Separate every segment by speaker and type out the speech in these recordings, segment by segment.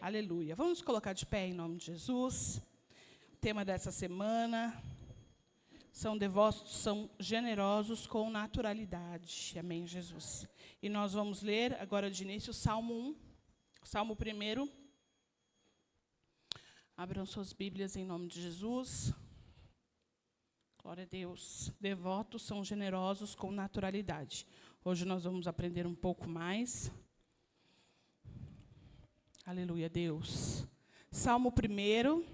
Speaker 1: Aleluia. Vamos colocar de pé em nome de Jesus. O tema dessa semana são devotos, são generosos com naturalidade. Amém, Jesus. E nós vamos ler agora de início o Salmo 1, Salmo 1. Abram suas Bíblias em nome de Jesus. Glória a Deus. Devotos são generosos com naturalidade. Hoje nós vamos aprender um pouco mais. Aleluia, Deus. Salmo 1.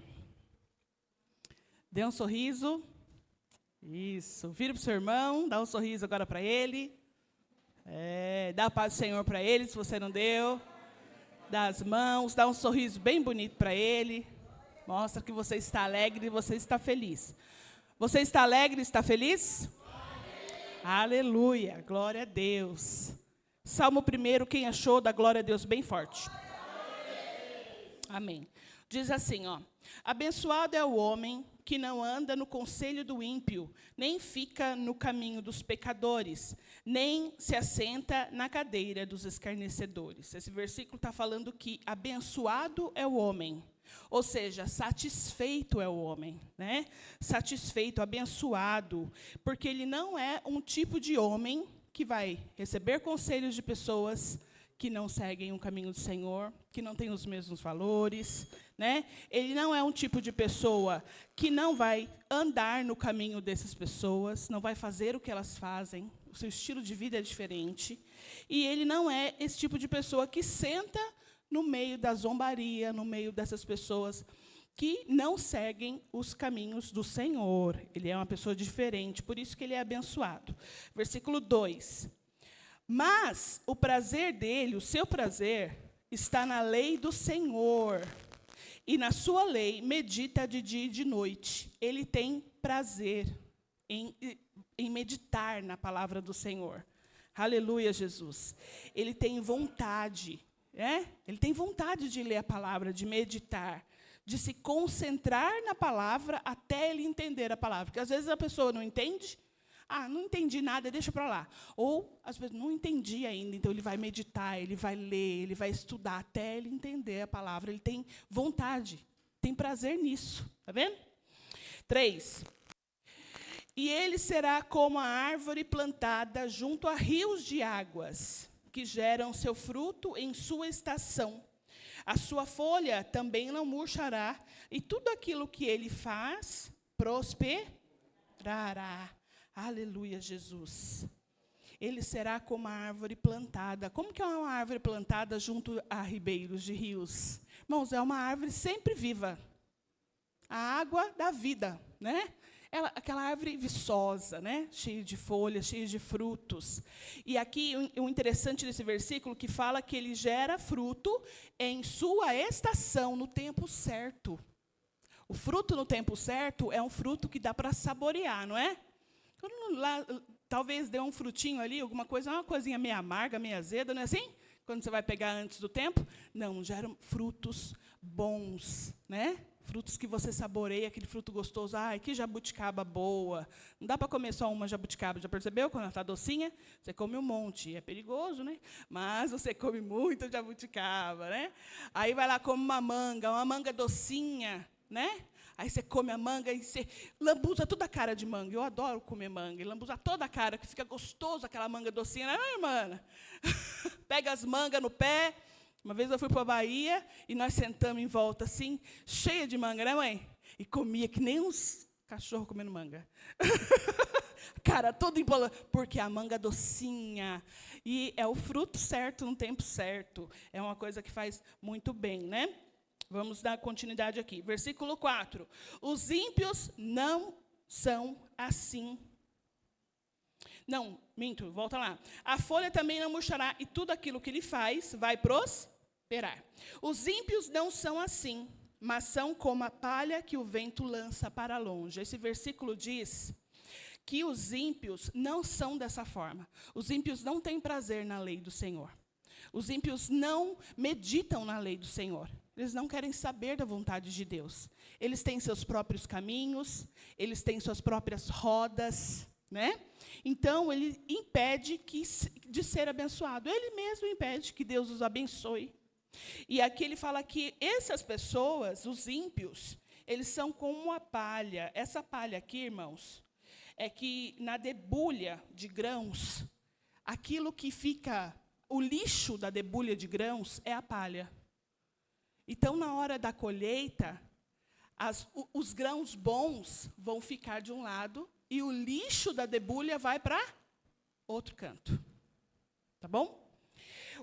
Speaker 1: Dê um sorriso. Isso. Vira para o seu irmão, dá um sorriso agora para ele. Dá a paz do Senhor para ele, se você não deu. Dá as mãos, dá um sorriso bem bonito para ele. Mostra que você está alegre e você está feliz. Você está alegre e está feliz? Aleluia, glória a Deus. Salmo 1, quem achou, dá glória a Deus bem forte. Amém. Diz assim, ó. Abençoado é o homem que não anda no conselho do ímpio, nem fica no caminho dos pecadores, nem se assenta na cadeira dos escarnecedores. Esse versículo está falando que abençoado é o homem, ou seja, satisfeito é o homem, né? Satisfeito, abençoado, porque ele não é um tipo de homem que vai receber conselhos de pessoas que não seguem o caminho do Senhor, que não têm os mesmos valores, né? Ele não é um tipo de pessoa que não vai andar no caminho dessas pessoas, não vai fazer o que elas fazem, o seu estilo de vida é diferente. E ele não é esse tipo de pessoa que senta no meio da zombaria, no meio dessas pessoas que não seguem os caminhos do Senhor. Ele é uma pessoa diferente, por isso que ele é abençoado. Versículo 2. Mas o prazer dele, o seu prazer, está na lei do Senhor. E na sua lei medita de dia e de noite. Ele tem prazer em meditar na palavra do Senhor. Aleluia, Jesus. Ele tem vontade, Ele tem vontade de ler a palavra, de meditar, de se concentrar na palavra até ele entender a palavra. Porque às vezes a pessoa não entende. Não entendi nada, deixa para lá. Ou, às vezes, não entendi ainda, então ele vai meditar, ele vai ler, ele vai estudar até ele entender a palavra. Ele tem vontade, tem prazer nisso. Está vendo? 3. E ele será como a árvore plantada junto a rios de águas, que geram seu fruto em sua estação. A sua folha também não murchará, e tudo aquilo que ele faz prosperará. Aleluia, Jesus. Ele será como a árvore plantada. Como que é uma árvore plantada junto a ribeiros de rios? Irmãos, é uma árvore sempre viva. A água da vida, né? Aquela árvore viçosa, né? Cheia de folhas, cheia de frutos. E aqui, o interessante desse versículo, que fala que ele gera fruto em sua estação, no tempo certo. O fruto no tempo certo é um fruto que dá para saborear, não é? Lá, talvez dê um frutinho ali, alguma coisa, uma coisinha meio amarga, meio azeda, não é assim? Quando você vai pegar antes do tempo. Não, geram frutos bons, né? Frutos que você saboreia, aquele fruto gostoso. Ai, que jabuticaba boa. Não dá para comer só uma jabuticaba, já percebeu? Quando ela está docinha, você come um monte. É perigoso, né? Mas você come muito jabuticaba, né? Aí vai lá, come uma manga docinha, né? Aí você come a manga e você lambuza toda a cara de manga. Eu adoro comer manga. E lambuza toda a cara, que fica gostoso aquela manga docinha. Não é, irmã? Pega as mangas no pé. Uma vez eu fui para a Bahia e nós sentamos em volta assim, cheia de manga, né, mãe? E comia que nem uns cachorros comendo manga. Cara toda embolada, porque a manga docinha. E é o fruto certo, no tempo certo. É uma coisa que faz muito bem, né? Vamos dar continuidade aqui. Versículo 4. Os ímpios não são assim. Não, minto, volta lá. A folha também não murchará, e tudo aquilo que ele faz vai prosperar. Os ímpios não são assim, mas são como a palha que o vento lança para longe. Esse versículo diz que os ímpios não são dessa forma. Os ímpios não têm prazer na lei do Senhor. Os ímpios não meditam na lei do Senhor. Eles não querem saber da vontade de Deus. Eles têm seus próprios caminhos, eles têm suas próprias rodas, né? Então, ele impede de ser abençoado. Ele mesmo impede que Deus os abençoe. E aqui ele fala que essas pessoas, os ímpios, eles são como a palha. Essa palha aqui, irmãos, é que na debulha de grãos, aquilo que fica, o lixo da debulha de grãos é a palha. Então, na hora da colheita, os grãos bons vão ficar de um lado e o lixo da debulha vai para outro canto. Tá bom?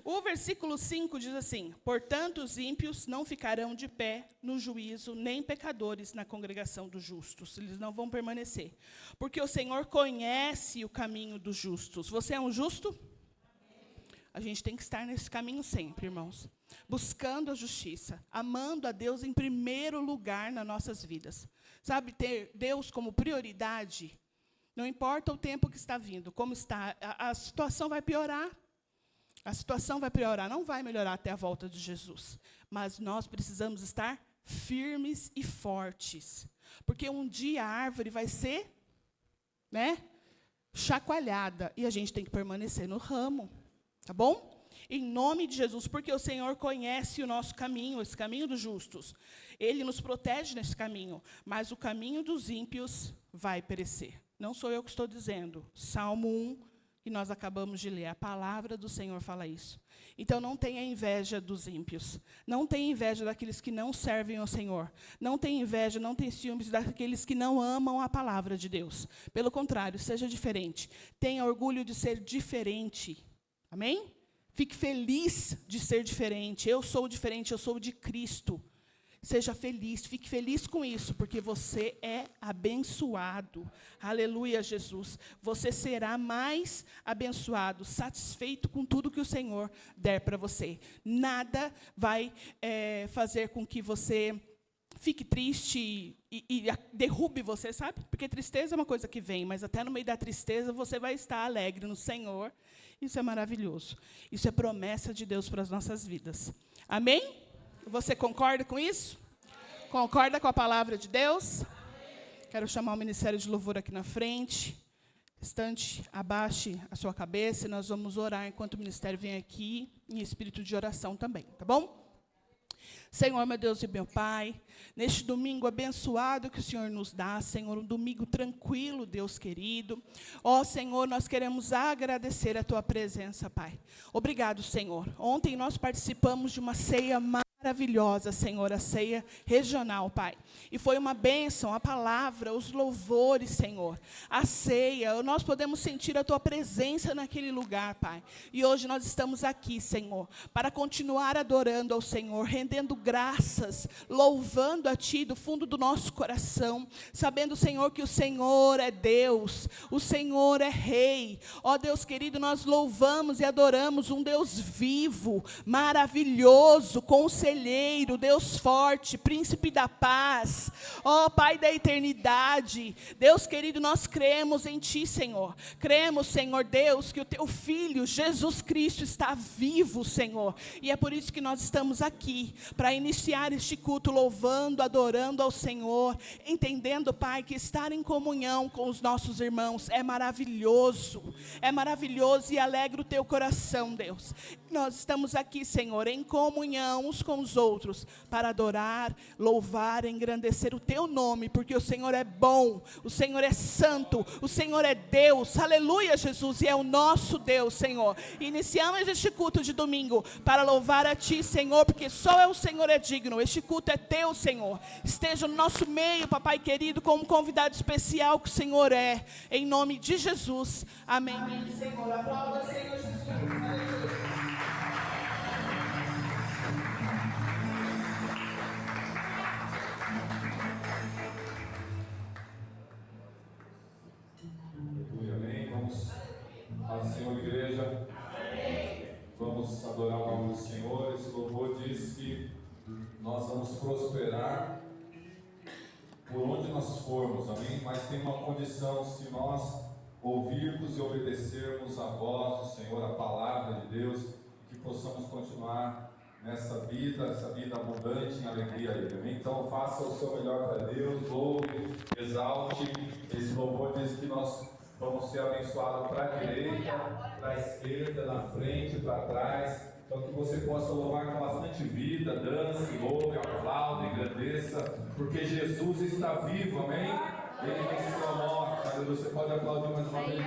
Speaker 1: O versículo 5 diz assim: portanto, os ímpios não ficarão de pé no juízo, nem pecadores na congregação dos justos. Eles não vão permanecer. Porque o Senhor conhece o caminho dos justos. Você é um justo? A gente tem que estar nesse caminho sempre, irmãos. Buscando a justiça, amando a Deus em primeiro lugar nas nossas vidas. Sabe, ter Deus como prioridade, não importa o tempo que está vindo, como está, a situação vai piorar. A situação vai piorar, não vai melhorar até a volta de Jesus. Mas nós precisamos estar firmes e fortes. Porque um dia a árvore vai ser, chacoalhada. E a gente tem que permanecer no ramo. Tá bom? Em nome de Jesus, porque o Senhor conhece o nosso caminho, esse caminho dos justos. Ele nos protege nesse caminho. Mas o caminho dos ímpios vai perecer. Não sou eu que estou dizendo. Salmo 1, que nós acabamos de ler, a palavra do Senhor fala isso. Então, não tenha inveja dos ímpios. Não tenha inveja daqueles que não servem ao Senhor. Não tenha inveja, não tenha ciúmes daqueles que não amam a palavra de Deus. Pelo contrário, seja diferente. Tenha orgulho de ser diferente. Amém? Fique feliz de ser diferente. Eu sou diferente, eu sou de Cristo. Seja feliz, fique feliz com isso, porque você é abençoado. Aleluia, Jesus. Você será mais abençoado, satisfeito com tudo que o Senhor der para você. Nada vai fazer com que você fique triste e derrube você, sabe? Porque tristeza é uma coisa que vem, mas até no meio da tristeza você vai estar alegre no Senhor. Isso é maravilhoso. Isso é promessa de Deus para as nossas vidas. Amém? Você concorda com isso? Amém. Concorda com a palavra de Deus? Amém. Quero chamar o Ministério de Louvor aqui na frente. Restante, abaixe a sua cabeça e nós vamos orar enquanto o ministério vem aqui, em espírito de oração também, tá bom? Senhor, meu Deus e meu Pai, neste domingo abençoado que o Senhor nos dá, Senhor, um domingo tranquilo, Deus querido. Ó, Senhor, nós queremos agradecer a Tua presença, Pai. Obrigado, Senhor. Ontem nós participamos de uma ceia maravilhosa, Senhor, a ceia regional, Pai. E foi uma bênção, a palavra, os louvores, Senhor. A ceia, nós podemos sentir a Tua presença naquele lugar, Pai. E hoje nós estamos aqui, Senhor, para continuar adorando ao Senhor, rendendo graças, louvando a Ti do fundo do nosso coração, sabendo, Senhor, que o Senhor é Deus, o Senhor é Rei. Ó Deus querido, nós louvamos e adoramos um Deus vivo, maravilhoso, conselheiro, Deus forte, príncipe da paz, ó Pai da eternidade. Deus querido, nós cremos em Ti, Senhor. Cremos, Senhor Deus, que o Teu Filho, Jesus Cristo, está vivo, Senhor. E é por isso que nós estamos aqui, para iniciar este culto louvando, adorando ao Senhor, entendendo, Pai, que estar em comunhão com os nossos irmãos é maravilhoso e alegra o Teu coração, Deus. Nós estamos aqui, Senhor, em comunhão uns com os outros, para adorar, louvar, engrandecer o Teu nome, porque o Senhor é bom, o Senhor é santo, o Senhor é Deus, aleluia, Jesus, e é o nosso Deus, Senhor. Iniciamos este culto de domingo para louvar a Ti, Senhor, porque só o Senhor é digno. Este culto é Teu, Senhor. Esteja no nosso meio, papai querido, como convidado especial que o Senhor é, em nome de Jesus, amém. Amém, Senhor. Aplauda, Senhor Jesus. Aleluia.
Speaker 2: Paz, Senhor, igreja. Amém. Vamos adorar o nome do Senhor. Esse louvor diz que nós vamos prosperar por onde nós formos, amém? Mas tem uma condição: se nós ouvirmos e obedecermos a voz do Senhor, a palavra de Deus, que possamos continuar nessa vida, essa vida abundante em alegria a Ele, amém? Então faça o seu melhor para Deus, louve, exalte. Esse louvor diz que nós vamos ser abençoados para a direita, para a esquerda, na frente, para trás. Então que você possa louvar com bastante vida, dance, louve, aplaude, agradeça, porque Jesus está vivo, amém? Ele venceu a morte. Aleluia. Você pode aplaudir mais uma vez.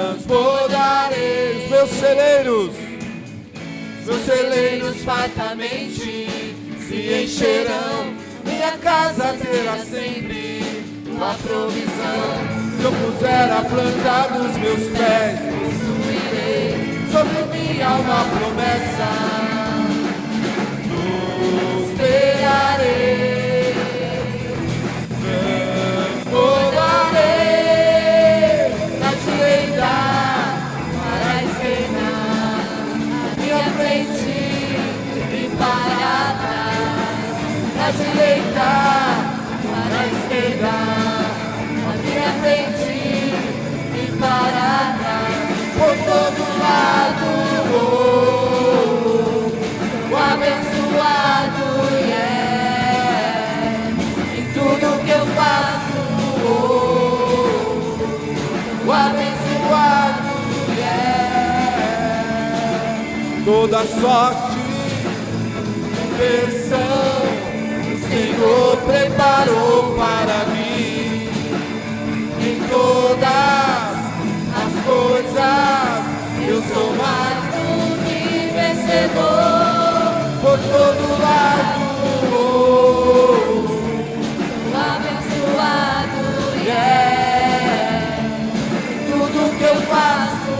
Speaker 3: Transbordarei os meus celeiros fartamente se encherão, minha casa terá sempre uma provisão. Se eu puser a planta dos meus pés, possuirei sobre minha alma promessa, prosperarei, transbordarei na direita, para a esquerda, minha frente e para trás, na direita, para a esquerda, na minha frente e para trás, por todo lado, o abençoado em tudo que eu faço, o abençoado toda sorte de bênção o Senhor preparou para mim. Em todas as coisas eu sou mais do que vencedor. Por todo lado, o abençoado tudo que eu faço,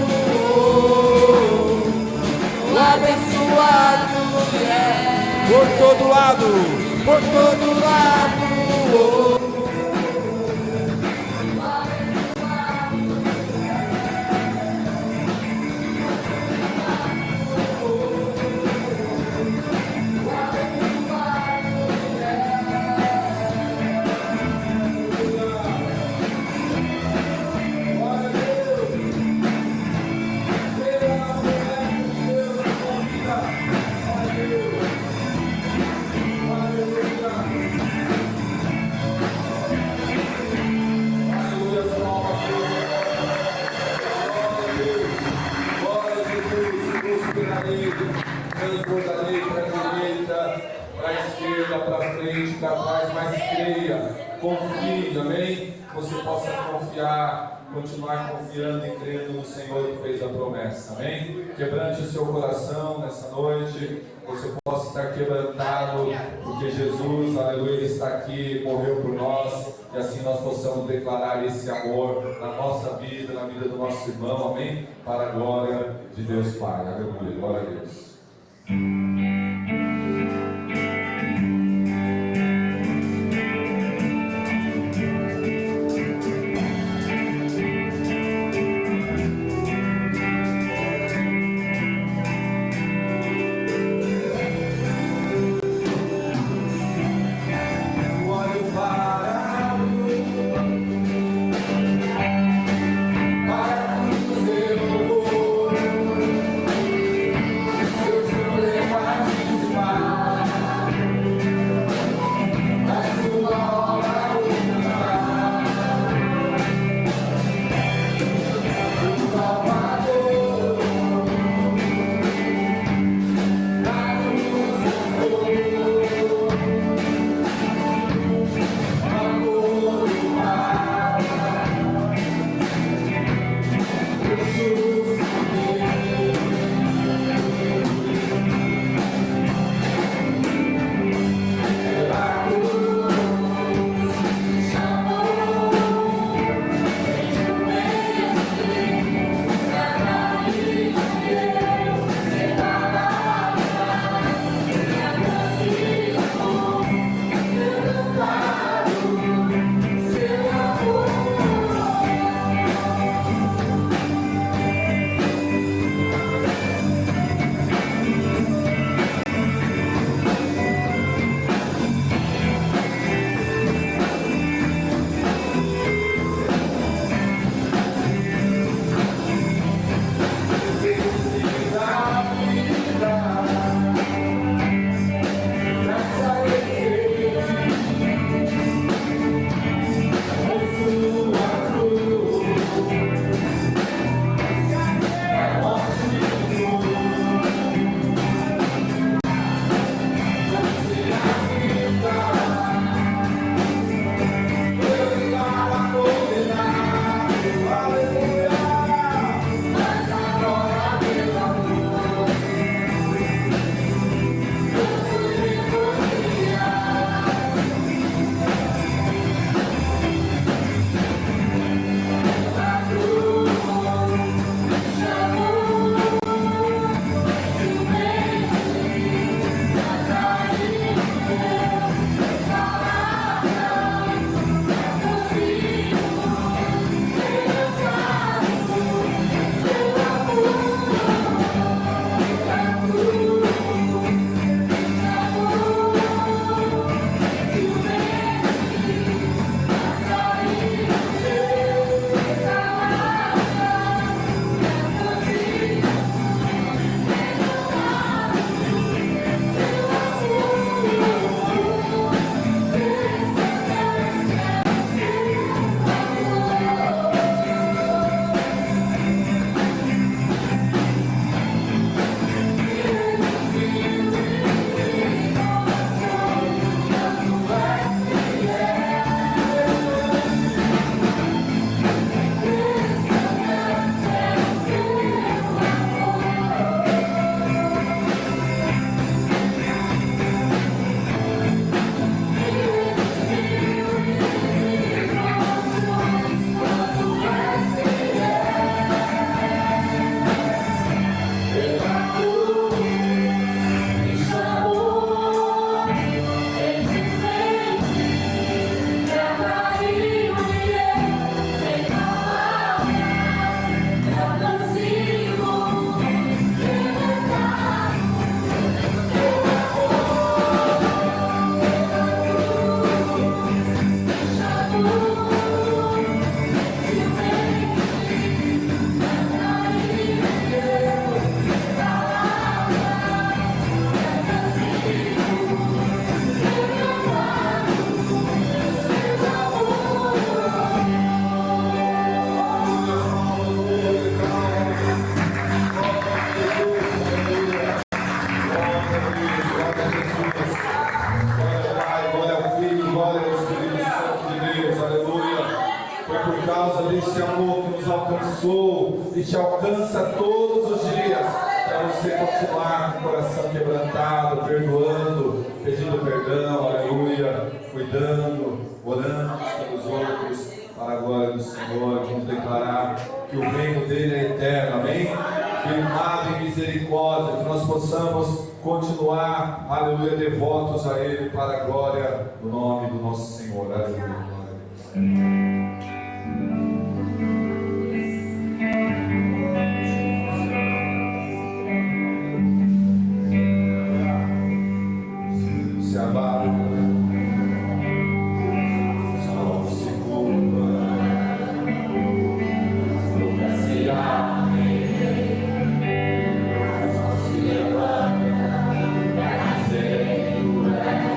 Speaker 3: o abençoado por todo lado, por todo lado.
Speaker 2: Transbordarei para a direita, para a esquerda, para frente, para trás, mas creia confie, amém? Você possa confiar, continuar confiando e crendo no Senhor que fez a promessa, amém? Quebrante o seu coração nessa noite, você possa estar quebrantado, porque Jesus, aleluia, Ele está aqui, morreu por nós, e assim nós possamos declarar esse amor na nossa vida, na vida do nosso irmão, amém? Para a glória de Deus Pai, aleluia, glória a Deus.
Speaker 3: Seus problemas
Speaker 2: e te alcança todos os dias, para você continuar com o coração quebrantado, perdoando, pedindo perdão, aleluia, cuidando, orando pelos outros, para a glória do Senhor. Vamos declarar que o reino dele é eterno, amém? Firmado em misericórdia, que nós possamos continuar, aleluia, devotos a ele, para a glória do nome do nosso Senhor, aleluia, glória a Deus. Se abate, só se curva, nunca se abre, só se levanta, para ser curado.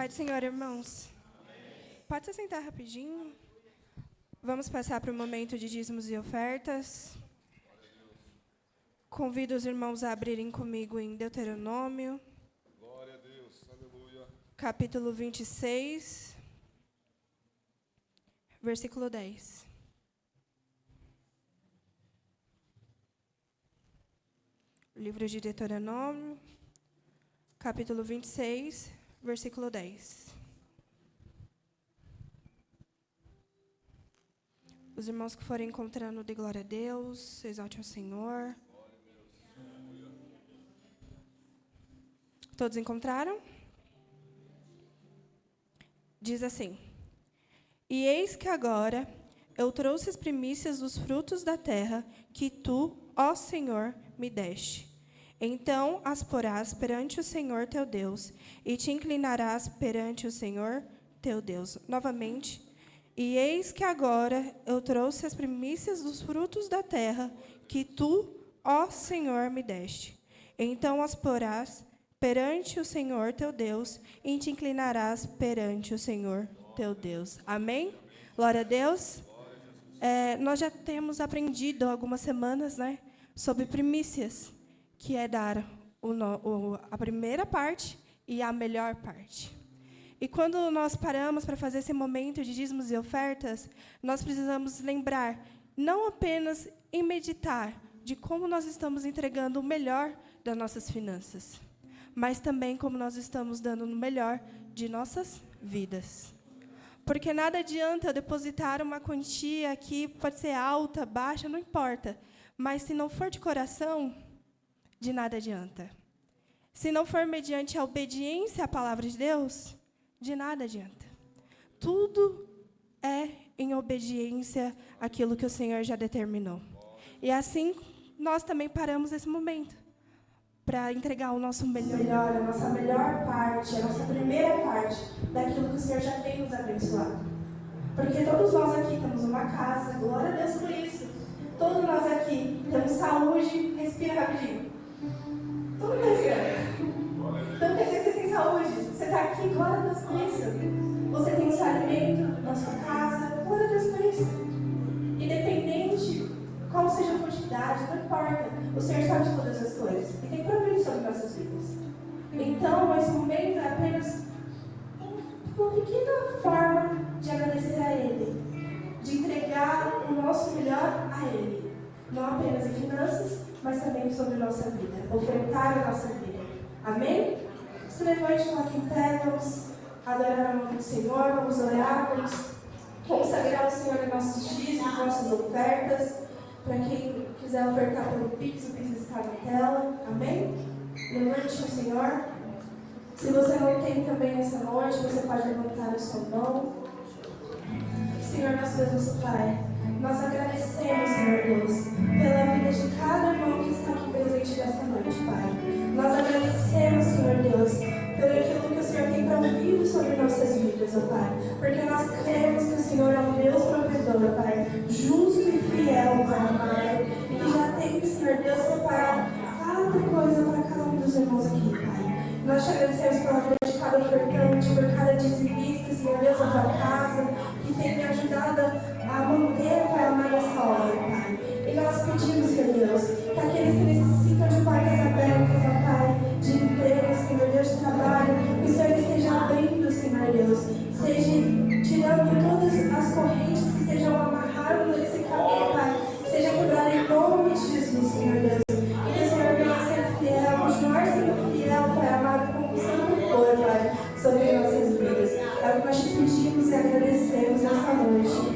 Speaker 4: Pai do Senhor, irmãos. Pode se sentar rapidinho. Vamos passar para o momento de dízimos e ofertas. Convido os irmãos a abrirem comigo em Deuteronômio.
Speaker 3: Glória a Deus, aleluia.
Speaker 4: Capítulo 26, versículo 10. Livro de Deuteronômio, capítulo 26, versículo 10. Os irmãos que forem encontrando, dê glória a Deus, exalte o Senhor. Todos encontraram? Diz assim: E eis que agora eu trouxe as primícias dos frutos da terra que tu, ó Senhor, me deste. Então as porás perante o Senhor teu Deus, e te inclinarás perante o Senhor teu Deus. Novamente. E eis que agora eu trouxe as primícias dos frutos da terra que tu, ó Senhor, me deste. Então as porás perante o Senhor teu Deus, e te inclinarás perante o Senhor teu Deus. Amém? Glória a Deus. Nós já temos aprendido há algumas semanas, né, sobre primícias, que é dar a primeira parte e a melhor parte. E quando nós paramos para fazer esse momento de dízimos e ofertas, nós precisamos lembrar, não apenas em meditar de como nós estamos entregando o melhor das nossas finanças, mas também como nós estamos dando o melhor de nossas vidas. Porque nada adianta eu depositar uma quantia que pode ser alta, baixa, não importa, mas se não for de coração, de nada adianta. Se não for mediante a obediência à palavra de Deus, de nada adianta. Tudo é em obediência àquilo que o Senhor já determinou. E assim, nós também paramos esse momento para entregar o nosso melhor, a nossa melhor parte, a nossa primeira parte daquilo que o Senhor já tem nos abençoado. Porque todos nós aqui temos uma casa, glória a Deus por isso. Todos nós aqui temos saúde, respira rapidinho. Todo mundo respira. Então quer dizer que você tem saúde, você está aqui, glória a Deus por isso. Você tem o seu alimento na sua casa, glória a Deus por isso. Independente qual seja a quantidade, não importa, o Senhor sabe de todas as coisas e tem provido sobre nossas vidas. Então, esse momento é apenas uma pequena forma de agradecer a Ele, de entregar o nosso melhor a Ele, não apenas em finanças, mas também sobre a nossa vida, ofertar a nossa vida. Amém? Se levante, coloque em pé, vamos adorar o nome do Senhor, vamos orar, vamos consagrar o Senhor em nossos dízimos, nossas ofertas. Para quem quiser ofertar pelo Pix, o Pix está na tela. Amém? Levante o Senhor. Se você não tem também essa noite, você pode levantar a sua mão. Senhor, nosso Deus, nosso Pai, nós agradecemos, Senhor Deus, pela vida de cada irmão que está aqui presente nesta noite, Pai. Nós agradecemos, Senhor Deus, pelo aquilo que o Senhor tem provido sobre nossas vidas, ó Pai. Porque nós cremos que o Senhor é um Deus provedor, Pai, justo e fiel, Pai amado, e que já tem, Senhor Deus, separado cada coisa para cada um dos irmãos aqui, Pai. Nós te agradecemos pela vida de cada ofertante, por cada dizimista, Senhor Deus, da tua casa, que tem me ajudado a manter, Pai amado, essa hora, Pai. E nós pedimos, Senhor Deus, que aqueles que necessitam de portas abertas, ó Pai, de emprego, Senhor Deus, de trabalho, que o Senhor esteja abrindo, Senhor Deus, seja tirando todas as correntes que estejam amarrando esse caminho, Pai, seja quebrado em nome de Jesus, Senhor Deus. E que o Senhor venha ser fiel, continuar sendo fiel, Pai amado, conquistando o for, Pai, sobre nossas vidas. É o que nós te pedimos e agradecemos essa noite.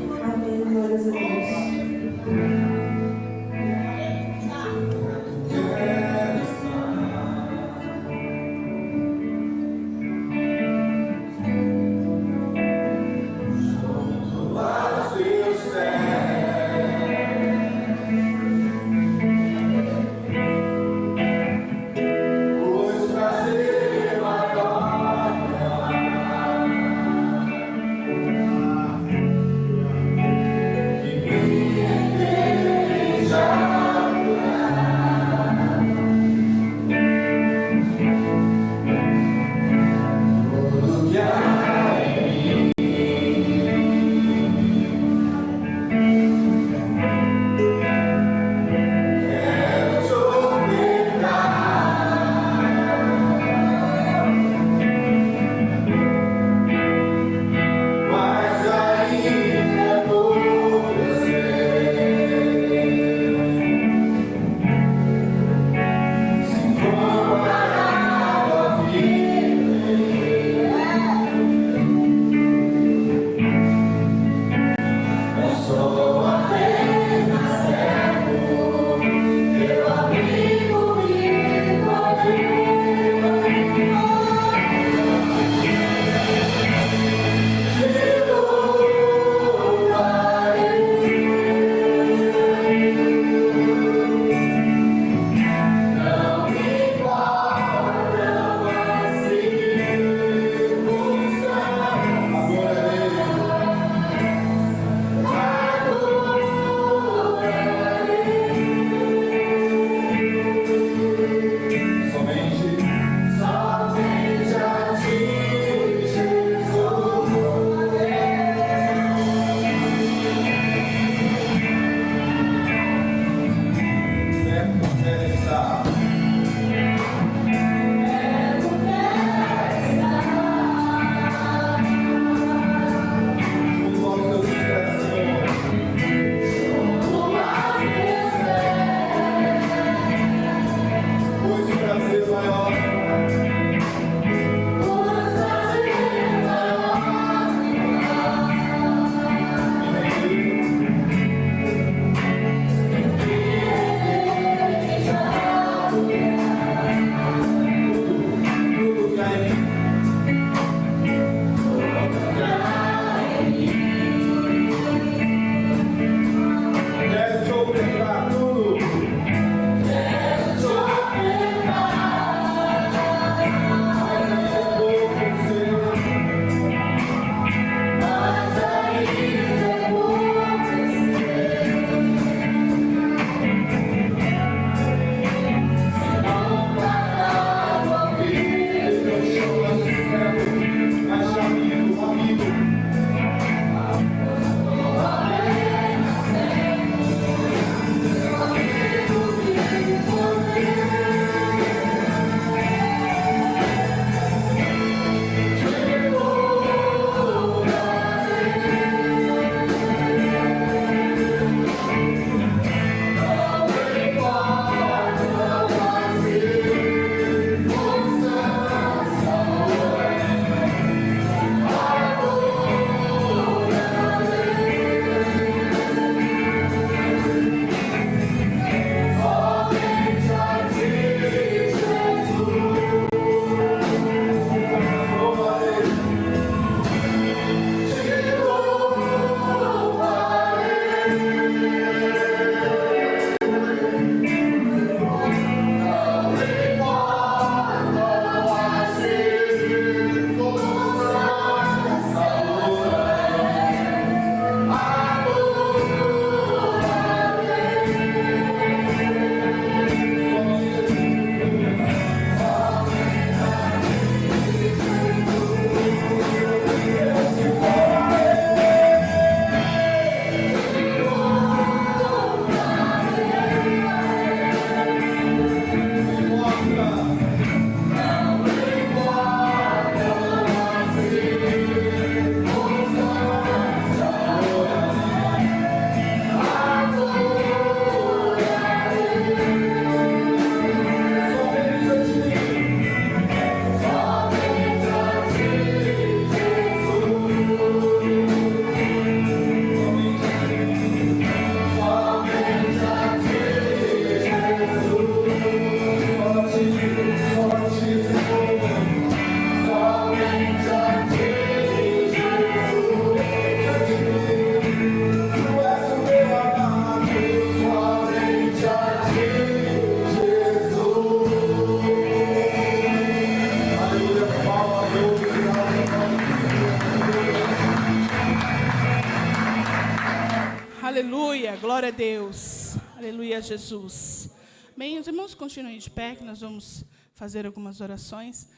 Speaker 1: Aleluia, glória a Deus. Aleluia, Jesus. Bem, os irmãos continuem de pé, que nós vamos fazer algumas orações.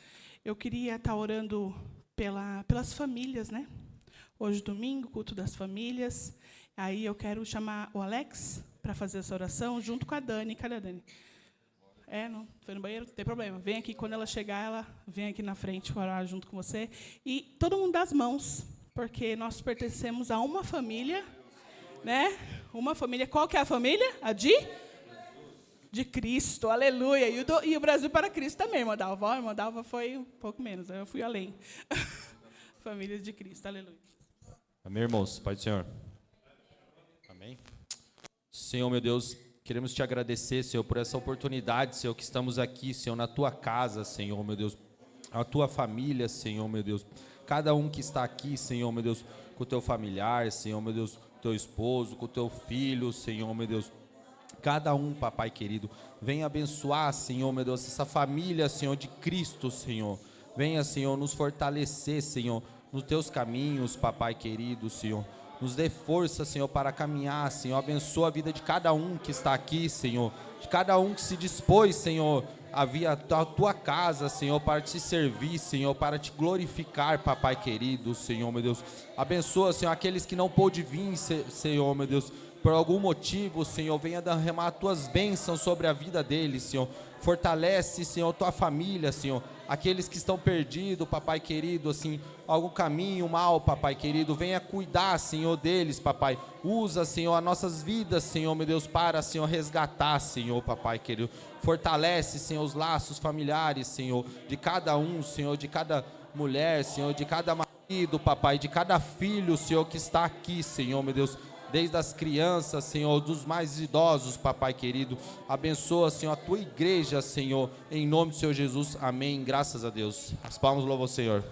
Speaker 1: Eu queria estar orando pelas famílias, né? Hoje, domingo, culto das famílias. Aí eu quero chamar o Alex para fazer essa oração, junto com a Dani. Cadê a Dani? Não foi no banheiro? Não tem problema. Vem aqui, quando ela chegar, ela vem aqui na frente para orar junto com você. E todo mundo dá as mãos, porque nós pertencemos a uma família, né? Uma família. Qual que é a família? A de Cristo, aleluia. E o Brasil para Cristo também, irmã Dalva. A irmã Dalva foi um pouco menos, eu fui além. Família de Cristo, aleluia.
Speaker 5: Amém, irmãos? Pai do Senhor. Amém. Senhor, meu Deus, queremos te agradecer, Senhor, por essa oportunidade, Senhor, que estamos aqui, Senhor, na tua casa, Senhor, meu Deus, a tua família, Senhor, meu Deus, cada um que está aqui, Senhor, meu Deus, com o teu familiar, Senhor, meu Deus, teu esposo, com o teu filho, Senhor, meu Deus, cada um, papai querido, venha abençoar, Senhor, meu Deus, essa família, Senhor, de Cristo, Senhor, venha, Senhor, nos fortalecer, Senhor, nos teus caminhos, papai querido, Senhor, nos dê força, Senhor, para caminhar, Senhor, abençoa a vida de cada um que está aqui, Senhor, de cada um que se dispôs, Senhor, a vir à tua casa, Senhor, para te servir, Senhor, para te glorificar, papai querido, Senhor, meu Deus, abençoa, Senhor, aqueles que não pôde vir, Senhor, meu Deus, por algum motivo, Senhor, venha derramar tuas bênçãos sobre a vida deles, Senhor, fortalece, Senhor, tua família, Senhor, aqueles que estão perdidos, papai querido, assim, algum caminho mal, papai querido, venha cuidar, Senhor, deles, papai, usa, Senhor, as nossas vidas, Senhor, meu Deus, para, Senhor, resgatar, Senhor, papai querido, fortalece, Senhor, os laços familiares, Senhor, de cada um, Senhor, de cada mulher, Senhor, de cada marido, papai, de cada filho, Senhor, que está aqui, Senhor, meu Deus, desde as crianças, Senhor, dos mais idosos, papai querido, abençoa, Senhor, a tua igreja, Senhor, em nome do Senhor Jesus, amém, graças a Deus, as palmas louvam o Senhor.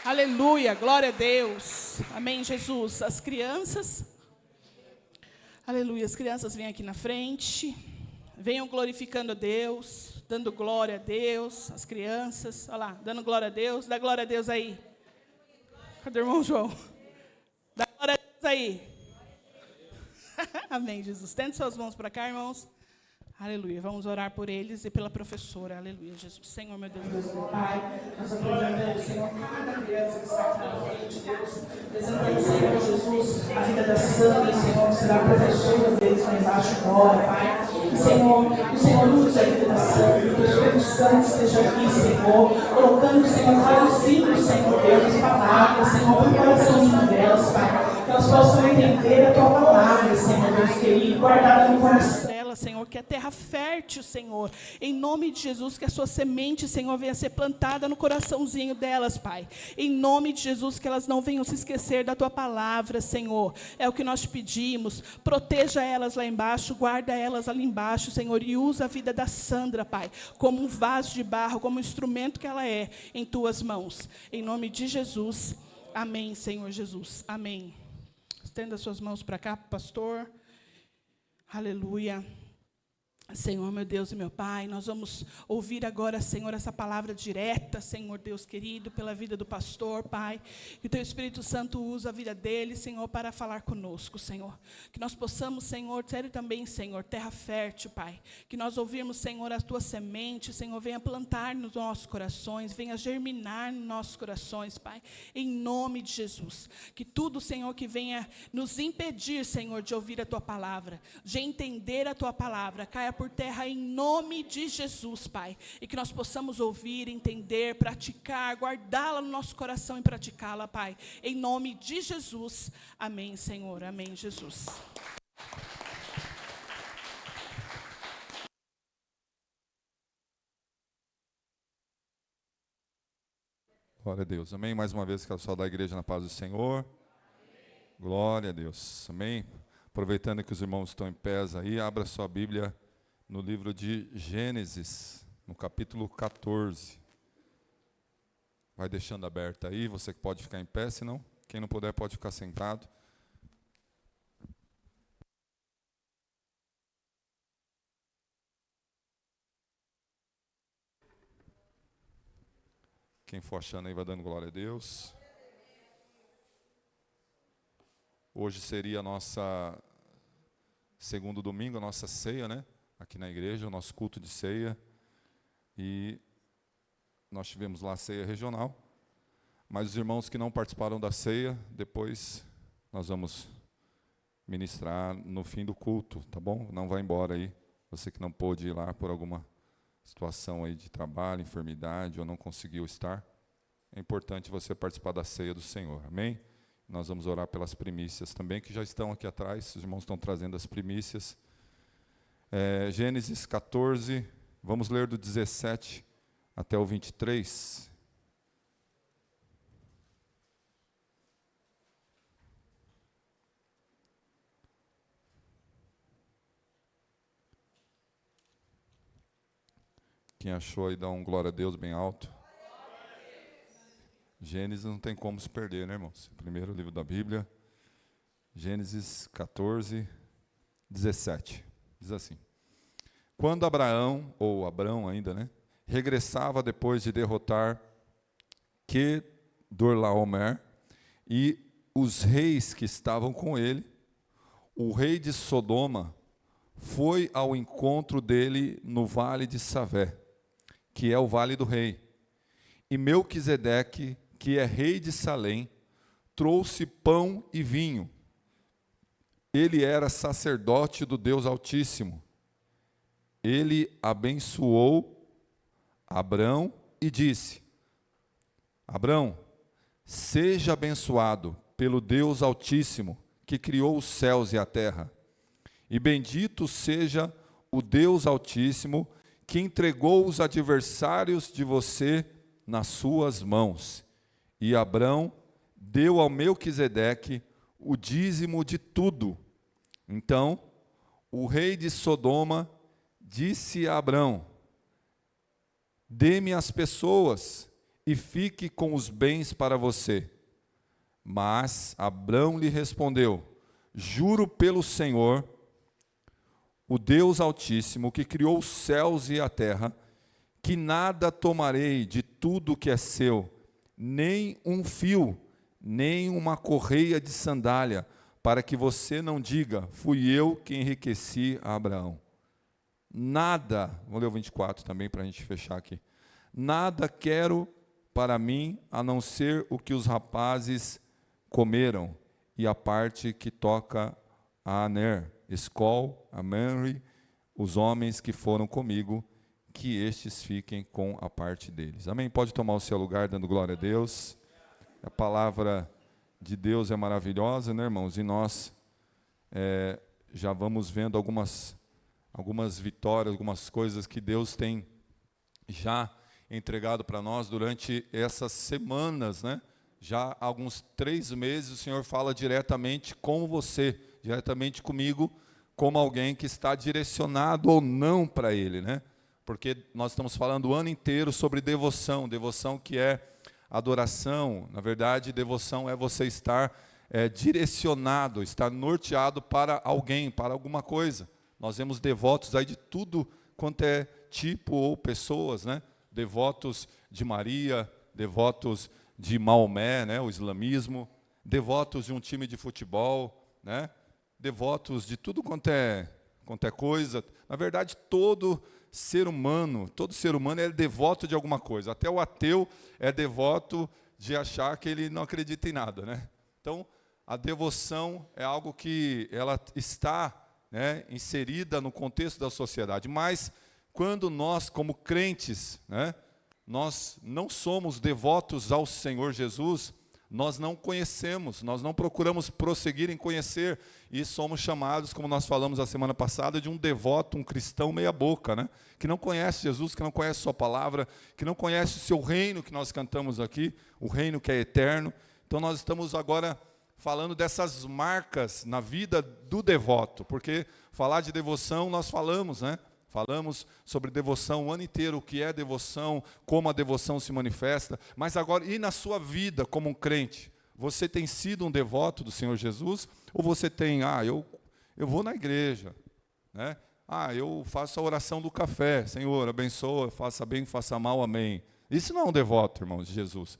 Speaker 1: Aleluia, glória a Deus, amém, Jesus. As crianças, aleluia, as crianças vêm aqui na frente, venham glorificando a Deus, dando glória a Deus, as crianças, olha lá, dando glória a Deus, dá glória a Deus aí. Cadê o irmão João? Dá glória a Deus aí. Amém, Jesus. Tende suas mãos para cá, irmãos. Aleluia. Vamos orar por eles e pela professora. Aleluia, Jesus. Senhor, meu Deus.
Speaker 6: Deus, meu Pai, nós apresentamos, Senhor, cada criança que está aqui na frente, Deus. Apresentamos, Senhor Jesus, a vida da Sandra, Senhor, que será a professora deles lá embaixo agora, Pai. E, Senhor, o Senhor usa a vida da Sandra, que o Espírito Santo esteja aqui, Senhor, colocando, Senhor, traduzindo, Senhor Deus, as palavras, Senhor, para o coraçãozinho delas, Pai. Que elas possam entender a Tua palavra, Senhor Deus querido, guardada no coração.
Speaker 1: Senhor, que a terra fértil, Senhor, em nome de Jesus, que a sua semente, Senhor, venha ser plantada no coraçãozinho delas, Pai, em nome de Jesus, que elas não venham se esquecer da tua palavra, Senhor, é o que nós te pedimos, proteja elas lá embaixo, guarda elas ali embaixo, Senhor, e usa a vida da Sandra, Pai, como um vaso de barro, como um instrumento que ela é, em tuas mãos, em nome de Jesus, amém, Senhor Jesus, amém. Estenda suas mãos para cá, pastor, aleluia. Senhor, meu Deus e meu Pai, nós vamos ouvir agora, Senhor, essa palavra direta, Senhor Deus querido, pela vida do pastor, Pai, que o Teu Espírito Santo usa a vida dele, Senhor, para falar conosco, Senhor, que nós possamos, Senhor, ter também, Senhor, terra fértil, Pai, que nós ouvirmos, Senhor, a Tua semente, Senhor, venha plantar nos nossos corações, venha germinar nos nossos corações, Pai, em nome de Jesus, que tudo, Senhor, que venha nos impedir, Senhor, de ouvir a Tua palavra, de entender a Tua palavra, caia por terra em nome de Jesus, Pai, e que nós possamos ouvir, entender, praticar, guardá-la no nosso coração e praticá-la, Pai, em nome de Jesus, amém, Senhor, amém, Jesus.
Speaker 2: Glória a Deus, amém, mais uma vez quero saudar a igreja na paz do Senhor, glória a Deus, amém, aproveitando que os irmãos estão em pés aí, abra sua Bíblia no livro de Gênesis, no capítulo 14. Vai deixando aberto aí, você que pode ficar em pé, senão, quem não puder pode ficar sentado. Quem for achando aí vai dando glória a Deus. Hoje seria a nossa segundo domingo, a nossa ceia, né? Aqui na igreja, o nosso culto de ceia. E nós tivemos lá a ceia regional. Mas os irmãos que não participaram da ceia, depois nós vamos ministrar no fim do culto, tá bom? Não vai embora aí. Você que não pôde ir lá por alguma situação aí de trabalho, enfermidade, ou não conseguiu estar, é importante você participar da ceia do Senhor, amém? Nós vamos orar pelas primícias também, que já estão aqui atrás, os irmãos estão trazendo as primícias. Gênesis 14, vamos ler do 17 até o 23. Quem achou aí, dá um glória a Deus bem alto. Gênesis não tem como se perder, né, irmãos? Primeiro livro da Bíblia, Gênesis 14, 17. Diz assim: Quando Abraão, ou Abrão ainda, né, regressava depois de derrotar Quedorlaomer e os reis que estavam com ele, o rei de Sodoma foi ao encontro dele no vale de Savé, que é o vale do rei. E Melquisedeque, que é rei de Salém, trouxe pão e vinho. Ele era sacerdote do Deus Altíssimo. Ele abençoou Abrão e disse: Abrão, seja abençoado pelo Deus Altíssimo, que criou os céus e a terra. E bendito seja o Deus Altíssimo, que entregou os adversários de você nas suas mãos. E Abrão deu ao Melquisedeque o dízimo de tudo. Então, o rei de Sodoma disse a Abrão: dê-me as pessoas e fique com os bens para você. Mas Abrão lhe respondeu: juro pelo Senhor, o Deus Altíssimo, que criou os céus e a terra, que nada tomarei de tudo que é seu, nem um fio, nem uma correia de sandália, para que você não diga: fui eu que enriqueci a Abraão. Nada, vou ler o 24 também para a gente fechar aqui. Nada quero para mim, a não ser o que os rapazes comeram, e a parte que toca a Aner, Escol, a Manri, os homens que foram comigo, que estes fiquem com a parte deles. Amém? Pode tomar o seu lugar dando glória a Deus. A palavra de Deus é maravilhosa, né, irmãos? E nós já vamos vendo algumas vitórias, algumas coisas que Deus tem já entregado para nós durante essas semanas, né? Já há alguns 3 meses o Senhor fala diretamente com você, diretamente comigo, como alguém que está direcionado ou não para Ele, né? Porque nós estamos falando o ano inteiro sobre devoção, devoção que é adoração. Na verdade, devoção é você estar direcionado, estar norteado para alguém, para alguma coisa. Nós vemos devotos aí de tudo quanto é tipo ou pessoas, né? Devotos de Maria, devotos de Maomé, né? O islamismo, devotos de um time de futebol, né? Devotos de tudo quanto é coisa. Na verdade, todo ser humano é devoto de alguma coisa. Até o ateu é devoto de achar que ele não acredita em nada, né? Então, a devoção é algo que ela está, né, inserida no contexto da sociedade. Mas quando nós, como crentes, né, nós não somos devotos ao Senhor Jesus, nós não conhecemos, nós não procuramos prosseguir em conhecer, e somos chamados, como nós falamos a semana passada, de um devoto, um cristão meia boca, né? Que não conhece Jesus, que não conhece sua palavra, que não conhece o seu reino que nós cantamos aqui, o reino que é eterno. Então nós estamos agora falando dessas marcas na vida do devoto, porque falar de devoção nós falamos, né? Falamos sobre devoção o ano inteiro, o que é devoção, como a devoção se manifesta, mas agora, e na sua vida como um crente? Você tem sido um devoto do Senhor Jesus? Ou você tem, eu vou na igreja, né? Eu faço a oração do café, Senhor, abençoa, faça bem, faça mal, amém. Isso não é um devoto, irmãos, de Jesus.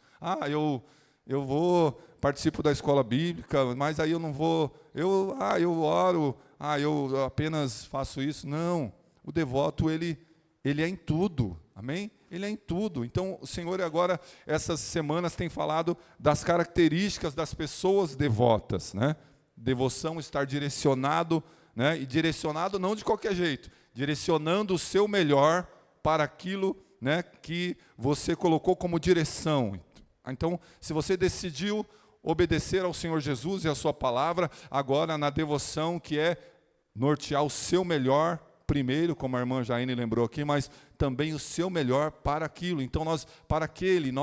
Speaker 7: eu vou, participo da escola bíblica, mas aí eu não vou, eu oro, eu apenas faço isso. Não, o devoto, ele é em tudo, amém? Ele é em tudo. Então, o Senhor agora, essas semanas, tem falado das características das pessoas devotas, né? Devoção, estar direcionado, né? E direcionado não de qualquer jeito, direcionando o seu melhor para aquilo, né, que você colocou como direção. Então, se você decidiu obedecer ao Senhor Jesus e a sua palavra, agora na devoção, que é nortear o seu melhor primeiro, como a irmã Jaine lembrou aqui, mas também o seu melhor para aquilo. Então, nós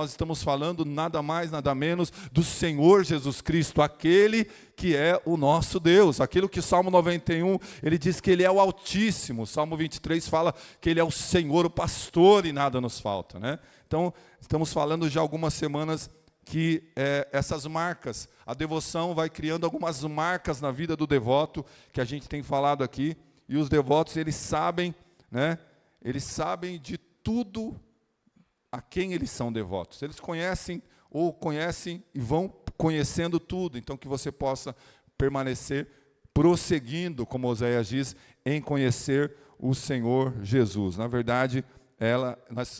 Speaker 7: estamos falando nada mais, nada menos do Senhor Jesus Cristo, aquele que é o nosso Deus. Aquilo que Salmo 91, ele diz que ele é o Altíssimo. Salmo 23 fala que ele é o Senhor, o pastor, e nada nos falta, né? Então, estamos falando já algumas semanas que essas marcas, a devoção vai criando algumas marcas na vida do devoto, que a gente tem falado aqui. E os devotos, eles sabem, né? Eles sabem de tudo a quem eles são devotos. Eles conhecem e vão conhecendo tudo. Então, que você possa permanecer prosseguindo, como Oséias diz, em conhecer o Senhor Jesus. Na verdade,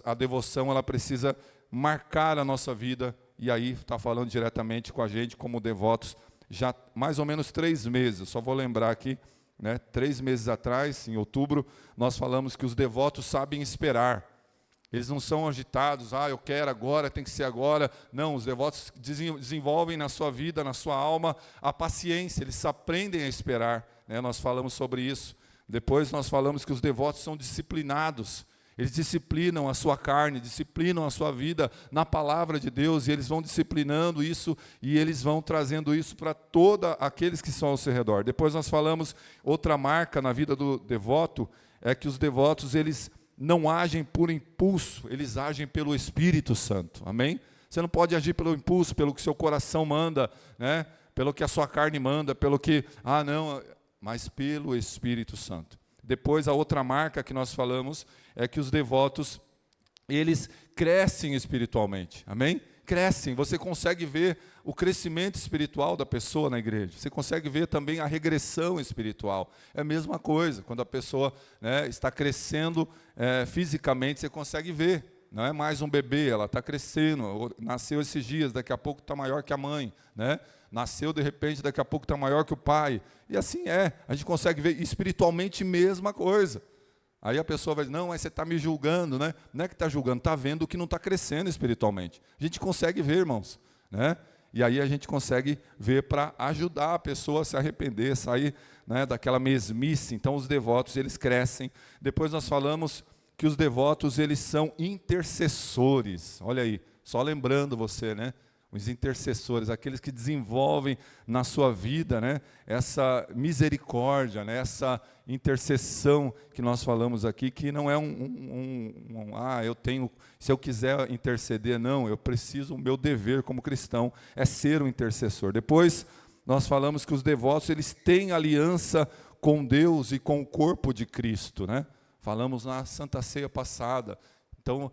Speaker 7: a devoção, ela precisa marcar a nossa vida. E aí está falando diretamente com a gente, como devotos, já mais ou menos 3 meses. Eu só vou lembrar aqui, né, 3 meses atrás, em outubro, nós falamos que os devotos sabem esperar. Eles não são agitados, eu quero agora, tem que ser agora. Não, os devotos desenvolvem na sua vida, na sua alma, a paciência, eles aprendem a esperar, né? Nós falamos sobre isso. Depois nós falamos que os devotos são disciplinados. Eles disciplinam a sua carne, disciplinam a sua vida na palavra de Deus, e eles vão disciplinando isso, e eles vão trazendo isso para todos aqueles que estão ao seu redor. Depois nós falamos, outra marca na vida do devoto, é que os devotos, eles não agem por impulso, eles agem pelo Espírito Santo, amém? Você não pode agir pelo impulso, pelo que seu coração manda, né? Pelo que a sua carne manda, pelo que, mas pelo Espírito Santo. Depois, a outra marca que nós falamos é que os devotos, eles crescem espiritualmente, amém? Crescem, você consegue ver o crescimento espiritual da pessoa na igreja, você consegue ver também a regressão espiritual. É a mesma coisa, quando a pessoa, né, está crescendo fisicamente, você consegue ver. Não é mais um bebê, ela está crescendo, nasceu esses dias, daqui a pouco está maior que a mãe, né? Nasceu de repente, daqui a pouco está maior que o pai. E assim a gente consegue ver espiritualmente mesma coisa. Aí a pessoa vai dizer, não, mas você está me julgando, né? Não é que está julgando, está vendo que não está crescendo espiritualmente. A gente consegue ver, irmãos, né? E aí a gente consegue ver para ajudar a pessoa a se arrepender, sair, né, daquela mesmice. Então os devotos, eles crescem. Depois nós falamos que os devotos, eles são intercessores. Olha aí, só lembrando você, né? Os intercessores, aqueles que desenvolvem na sua vida, né, essa misericórdia, né, essa intercessão que nós falamos aqui, que não é eu tenho, se eu quiser interceder, não, eu preciso, o meu dever como cristão é ser um intercessor. Depois nós falamos que os devotos, eles têm aliança com Deus e com o corpo de Cristo, né? Falamos na Santa Ceia passada. Então,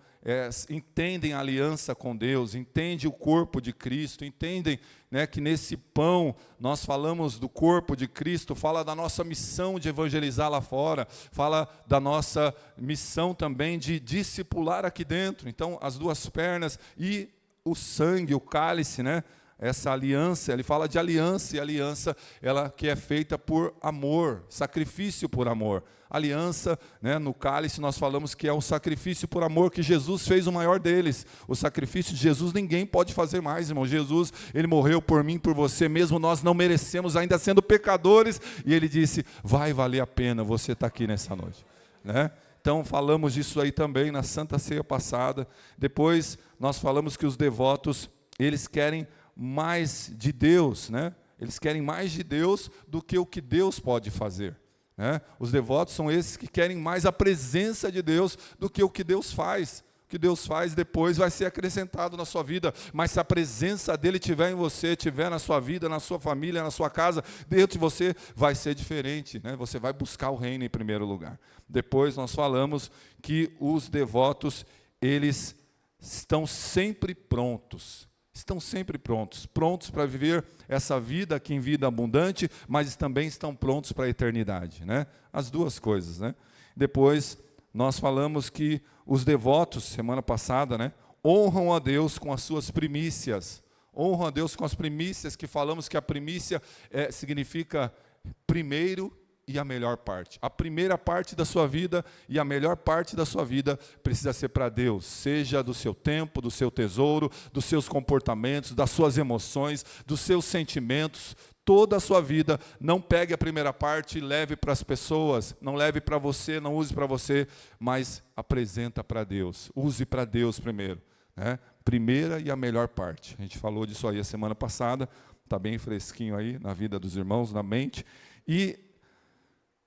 Speaker 7: entendem a aliança com Deus, entendem o corpo de Cristo, entendem, né, que nesse pão nós falamos do corpo de Cristo, fala da nossa missão de evangelizar lá fora, fala da nossa missão também de discipular aqui dentro. Então, as 2 pernas e o sangue, o cálice, né? Essa aliança, ele fala de aliança, e aliança, ela que é feita por amor, sacrifício por amor. Aliança, né, no cálice nós falamos que é o sacrifício por amor, que Jesus fez o maior deles. O sacrifício de Jesus ninguém pode fazer mais, irmão. Jesus, ele morreu por mim, por você, mesmo nós não merecemos, ainda sendo pecadores, e ele disse, vai valer a pena você estar aqui nessa noite, né? Então falamos disso aí também na Santa Ceia passada. Depois nós falamos que os devotos, eles querem mais de Deus, né? Eles querem mais de Deus do que o que Deus pode fazer, né? Os devotos são esses que querem mais a presença de Deus do que o que Deus faz. O que Deus faz depois vai ser acrescentado na sua vida, mas se a presença dele estiver em você, estiver na sua vida, na sua família, na sua casa, dentro de você, vai ser diferente, né? Você vai buscar o reino em primeiro lugar. Depois nós falamos que os devotos, eles estão sempre prontos. Estão sempre prontos, prontos para viver essa vida aqui em vida abundante, mas também estão prontos para a eternidade, né? As duas coisas, né? Depois, nós falamos que os devotos, semana passada, né, honram a Deus com as suas primícias. Honram a Deus com as primícias, que falamos que a primícia significa primeiro e a melhor parte. A primeira parte da sua vida e a melhor parte da sua vida precisa ser para Deus, seja do seu tempo, do seu tesouro, dos seus comportamentos, das suas emoções, dos seus sentimentos, toda a sua vida. Não pegue a primeira parte e leve para as pessoas, não leve para você, não use para você, mas apresenta para Deus, use para Deus primeiro, né? Primeira e a melhor parte. A gente falou disso aí a semana passada, está bem fresquinho aí na vida dos irmãos, na mente. E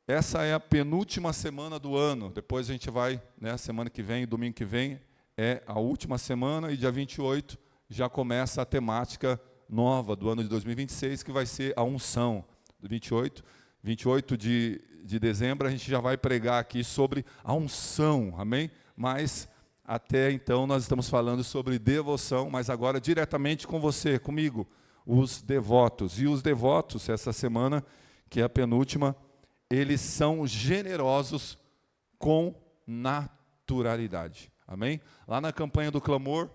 Speaker 7: essa é a penúltima semana do ano. Depois a gente vai, né, semana que vem, domingo que vem, é a última semana, e dia 28 já começa a temática nova do ano de 2026, que vai ser a unção. 28 de dezembro a gente já vai pregar aqui sobre a unção, amém? Mas até então nós estamos falando sobre devoção, mas agora diretamente com você, comigo, os devotos. E os devotos, essa semana, que é a penúltima, eles são generosos com naturalidade. Amém? Lá na campanha do clamor,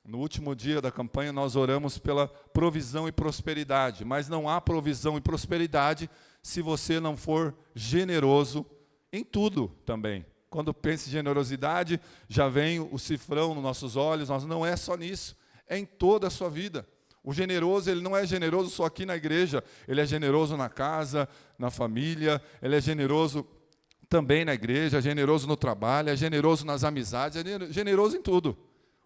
Speaker 7: no último dia da campanha, nós oramos pela provisão e prosperidade. Mas não há provisão e prosperidade se você não for generoso em tudo também. Quando pensa em generosidade, já vem o cifrão nos nossos olhos. Não é só nisso, é em toda a sua vida. O generoso, ele não é generoso só aqui na igreja, ele é generoso na casa, na família, ele é generoso também na igreja, é generoso no trabalho, é generoso nas amizades, é generoso em tudo.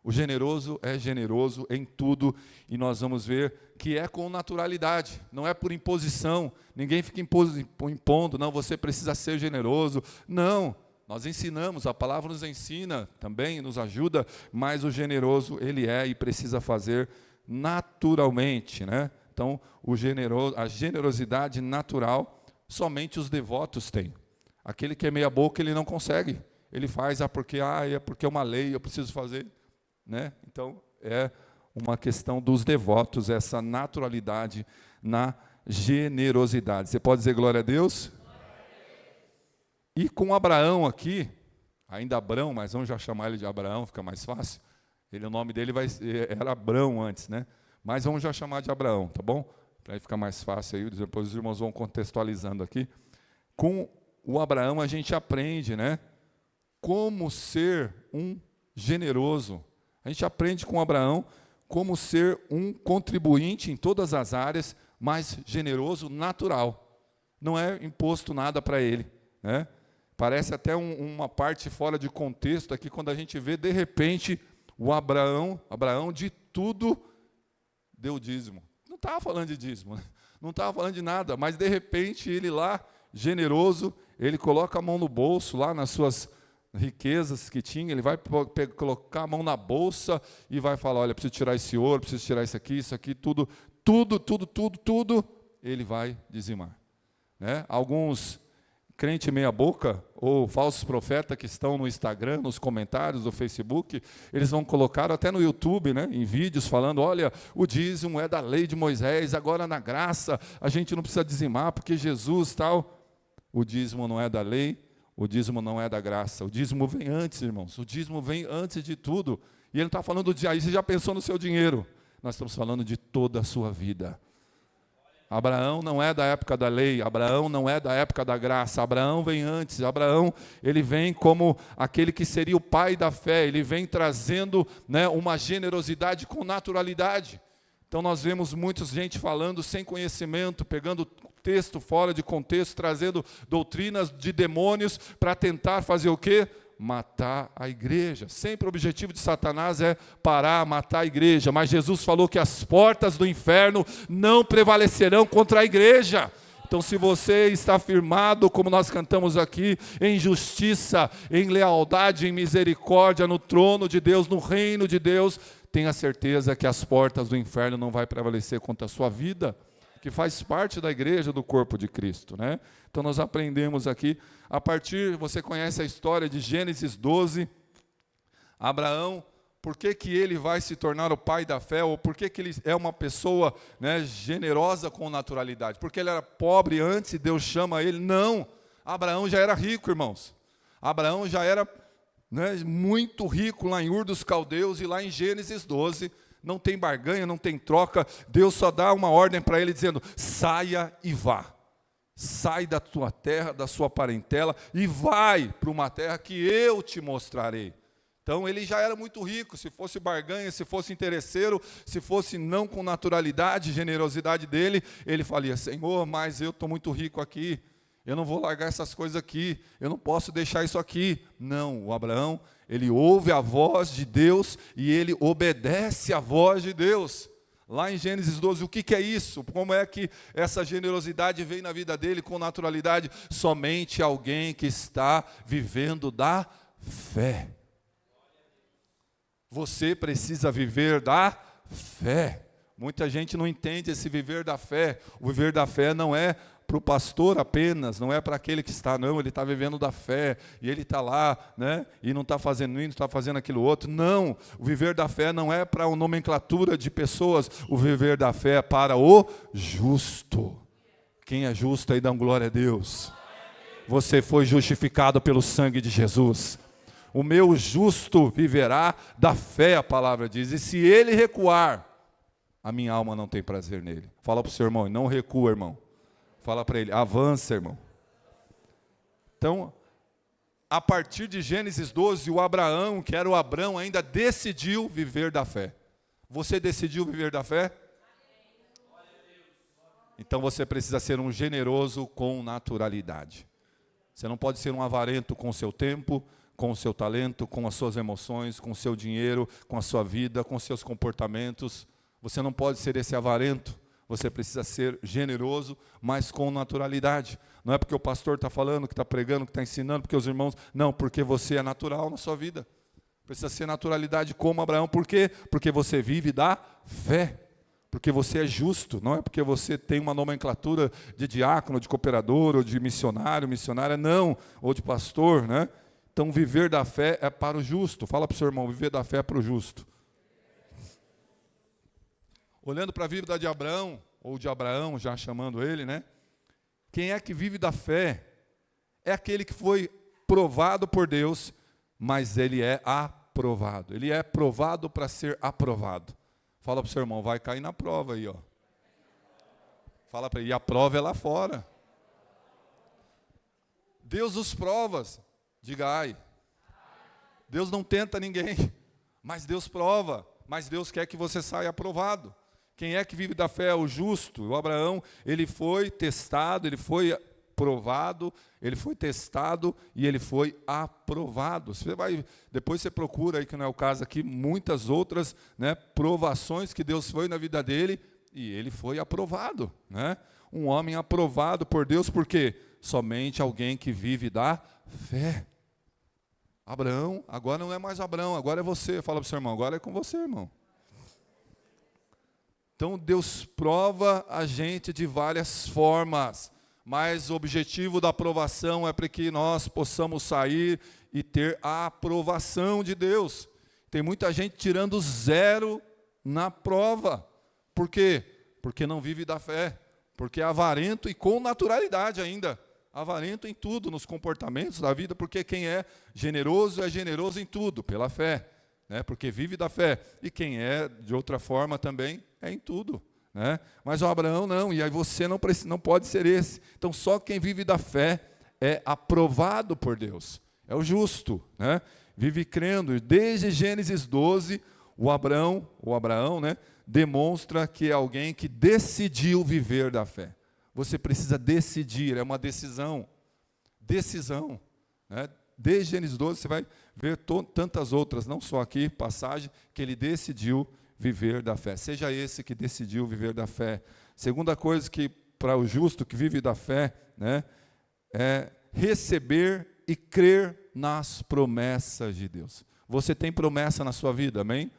Speaker 7: O generoso é generoso em tudo, e nós vamos ver que é com naturalidade, não é por imposição, ninguém fica impondo, não, você precisa ser generoso, não. Nós ensinamos, a palavra nos ensina também, nos ajuda, mas o generoso, ele é e precisa fazer naturalmente, né? Então, a generosidade natural, somente os devotos têm. Aquele que é meia boca, ele não consegue. Ele faz, porque é uma lei, eu preciso fazer, né? Então, é uma questão dos devotos, essa naturalidade na generosidade. Você pode dizer glória a Deus? E com Abraão aqui, ainda Abrão, mas vamos já chamar ele de Abraão, fica mais fácil. O nome dele era Abrão antes, né? Mas vamos já chamar de Abraão, tá bom? Para ficar mais fácil aí, depois os irmãos vão contextualizando aqui. Com o Abraão a gente aprende, né? Como ser um generoso. A gente aprende com Abraão como ser um contribuinte em todas as áreas, mas generoso natural. Não é imposto nada para ele, né? Parece até uma parte fora de contexto aqui, quando a gente vê, de repente, o Abraão de tudo deu dízimo. Não estava falando de dízimo, né? Não estava falando de nada, mas de repente ele lá, generoso, ele coloca a mão no bolso, lá nas suas riquezas que tinha, ele vai colocar a mão na bolsa e vai falar, olha, preciso tirar esse ouro, preciso tirar isso aqui, tudo, ele vai dizimar, né? Alguns crente meia boca ou falsos profetas que estão no Instagram, nos comentários do Facebook, eles vão colocar até no YouTube, né, em vídeos falando, olha, o dízimo é da lei de Moisés, agora na graça a gente não precisa dizimar porque Jesus tal. O dízimo não é da lei, o dízimo não é da graça, o dízimo vem antes, irmãos, o dízimo vem antes de tudo. E ele não está falando de aí, você já pensou no seu dinheiro? Nós estamos falando de toda a sua vida. Abraão não é da época da lei, Abraão não é da época da graça, Abraão vem antes, Abraão ele vem como aquele que seria o pai da fé, ele vem trazendo, né, uma generosidade com naturalidade. Então nós vemos muita gente falando sem conhecimento, pegando texto fora de contexto, trazendo doutrinas de demônios para tentar fazer o quê? Matar a igreja. Sempre o objetivo de Satanás é parar, matar a igreja. Mas Jesus falou que as portas do inferno não prevalecerão contra a igreja. Então, se você está firmado, como nós cantamos aqui, em justiça, em lealdade, em misericórdia, no trono de Deus, no reino de Deus, tenha certeza que as portas do inferno não vai prevalecer contra a sua vida, que faz parte da igreja, do corpo de Cristo, né? Então nós aprendemos aqui, você conhece a história de Gênesis 12, Abraão, por que que ele vai se tornar o pai da fé, ou por que que ele é uma pessoa, né, generosa com naturalidade? Porque ele era pobre antes e Deus chama ele? Não, Abraão já era rico, irmãos. Abraão já era, né, muito rico lá em Ur dos Caldeus, e lá em Gênesis 12, não tem barganha, não tem troca, Deus só dá uma ordem para ele dizendo, saia e vá. Sai da tua terra, da sua parentela, e vai para uma terra que eu te mostrarei. Então ele já era muito rico, se fosse barganha, se fosse interesseiro, se fosse não com naturalidade, generosidade dele, ele falia, Senhor, mas eu estou muito rico aqui, eu não vou largar essas coisas aqui, eu não posso deixar isso aqui. Não, o Abraão, ele ouve a voz de Deus e ele obedece à voz de Deus. Lá em Gênesis 12, o que é isso? Como é que essa generosidade vem na vida dele com naturalidade? Somente alguém que está vivendo da fé. Você precisa viver da fé. Muita gente não entende esse viver da fé. O viver da fé não é para o pastor apenas, não é para aquele que está, não, ele está vivendo da fé, e ele está lá, né, e não está fazendo isso, não está fazendo aquilo outro. Não, o viver da fé não é para uma nomenclatura de pessoas, o viver da fé é para o justo. Quem é justo aí, dá glória a Deus. Você foi justificado pelo sangue de Jesus. O meu justo viverá da fé, a palavra diz, e se ele recuar, a minha alma não tem prazer nele. Fala para o seu irmão, não recua, irmão. Fala para ele, avança, irmão. Então, a partir de Gênesis 12, o Abraão, que era o Abrão, ainda decidiu viver da fé. Você decidiu viver da fé? Então você precisa ser um generoso com naturalidade. Você não pode ser um avarento com o seu tempo, com o seu talento, com as suas emoções, com o seu dinheiro, com a sua vida, com os seus comportamentos. Você não pode ser esse avarento. Você precisa ser generoso, mas com naturalidade. Não é porque o pastor está falando, que está pregando, que está ensinando, porque os irmãos... Não, porque você é natural na sua vida. Precisa ser naturalidade como Abraão. Por quê? Porque você vive da fé. Porque você é justo. Não é porque você tem uma nomenclatura de diácono, de cooperador, ou de missionário, missionária, não. Ou de pastor, né? Então, viver da fé é para o justo. Fala para o seu irmão, viver da fé é para o justo. Olhando para a vida de Abraão, ou de Abraão, já chamando ele, né? Quem é que vive da fé? É aquele que foi provado por Deus, mas ele é aprovado. Ele é provado para ser aprovado. Fala para o seu irmão, vai cair na prova aí, ó. Fala para ele, e a prova é lá fora. Deus os prova, diga ai. Deus não tenta ninguém, mas Deus prova, mas Deus quer que você saia aprovado. Quem é que vive da fé? É o justo. O Abraão, ele foi testado, ele foi provado, ele foi testado e ele foi aprovado. Você vai, depois você procura aí, que não é o caso aqui, muitas outras, né, provações que Deus foi na vida dele e ele foi aprovado, né? Um homem aprovado por Deus, por quê? Somente alguém que vive da fé. Abraão, agora não é mais Abraão, agora é você. Fala para o seu irmão, agora é com você, irmão. Então, Deus prova a gente de várias formas, mas o objetivo da aprovação é para que nós possamos sair e ter a aprovação de Deus. Tem muita gente tirando 0 na prova. Por quê? Porque não vive da fé, porque é avarento e com naturalidade ainda. Avarento em tudo, nos comportamentos da vida, porque quem é generoso em tudo, pela fé. Né, porque vive da fé, e quem é de outra forma também é em tudo, né? Mas o Abraão não, e aí você não pode ser esse. Então só quem vive da fé é aprovado por Deus, é o justo, né? Vive crendo. Desde Gênesis 12, o Abraão, né, demonstra que é alguém que decidiu viver da fé. Você precisa decidir, é uma decisão, né? Desde Gênesis 12 você vai ver tantas outras, não só aqui, passagem, que ele decidiu viver da fé. Seja esse que decidiu viver da fé. Segunda coisa que para o justo que vive da fé, né, é receber e crer nas promessas de Deus. Você tem promessa na sua vida, amém?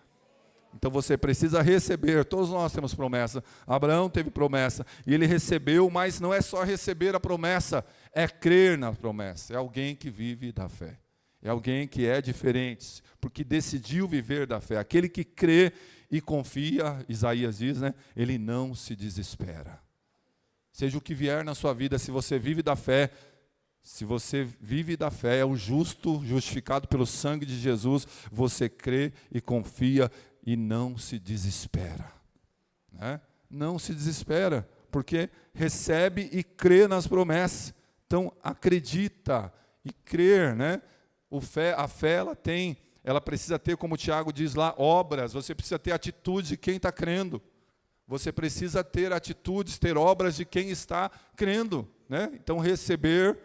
Speaker 7: Então você precisa receber, todos nós temos promessa. Abraão teve promessa e ele recebeu, mas não é só receber a promessa, é crer na promessa. É alguém que vive da fé. É alguém que é diferente, porque decidiu viver da fé. Aquele que crê e confia, Isaías diz, né? Ele não se desespera. Seja o que vier na sua vida, se você vive da fé, é o justo, justificado pelo sangue de Jesus, você crê e confia e não se desespera. Né? Não se desespera, porque recebe e crê nas promessas. Então, acredita e crer, né? A fé, ela precisa ter, como o Tiago diz lá, obras. Você precisa ter atitude de quem está crendo. Você precisa ter atitudes, ter obras de quem está crendo. Né? Então, receber,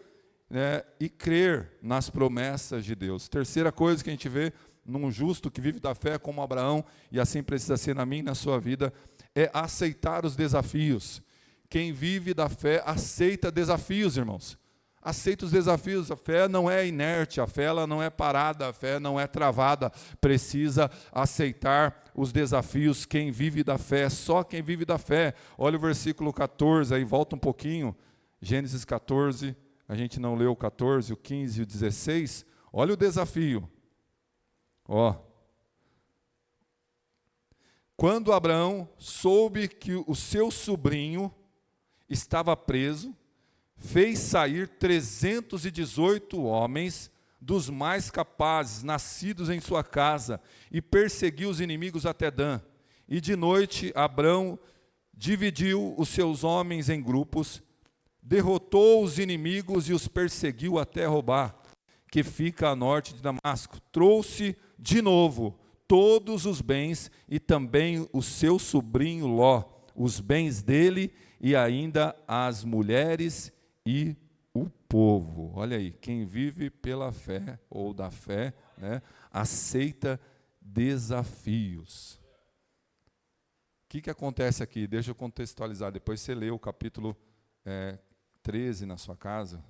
Speaker 7: né, e crer nas promessas de Deus. Terceira coisa que a gente vê num justo que vive da fé como Abraão, e assim precisa ser na minha e na sua vida, é aceitar os desafios. Quem vive da fé aceita desafios, irmãos. Aceita os desafios. A fé não é inerte, a fé ela não é parada, a fé não é travada. Precisa aceitar os desafios. Quem vive da fé, só quem vive da fé. Olha o versículo 14, aí volta um pouquinho. Gênesis 14, a gente não leu o 14, o 15 e o 16. Olha o desafio. Ó. Quando Abraão soube que o seu sobrinho estava preso, fez sair 318 homens dos mais capazes, nascidos em sua casa, e perseguiu os inimigos até Dan. E de noite Abraão dividiu os seus homens em grupos, derrotou os inimigos e os perseguiu até Robá, que fica a norte de Damasco. Trouxe de novo todos os bens e também o seu sobrinho Ló, os bens dele e ainda as mulheres e o povo. Olha aí, quem vive pela fé ou da fé, né, aceita desafios. O que acontece aqui? Deixa eu contextualizar, depois você lê o capítulo 13 na sua casa.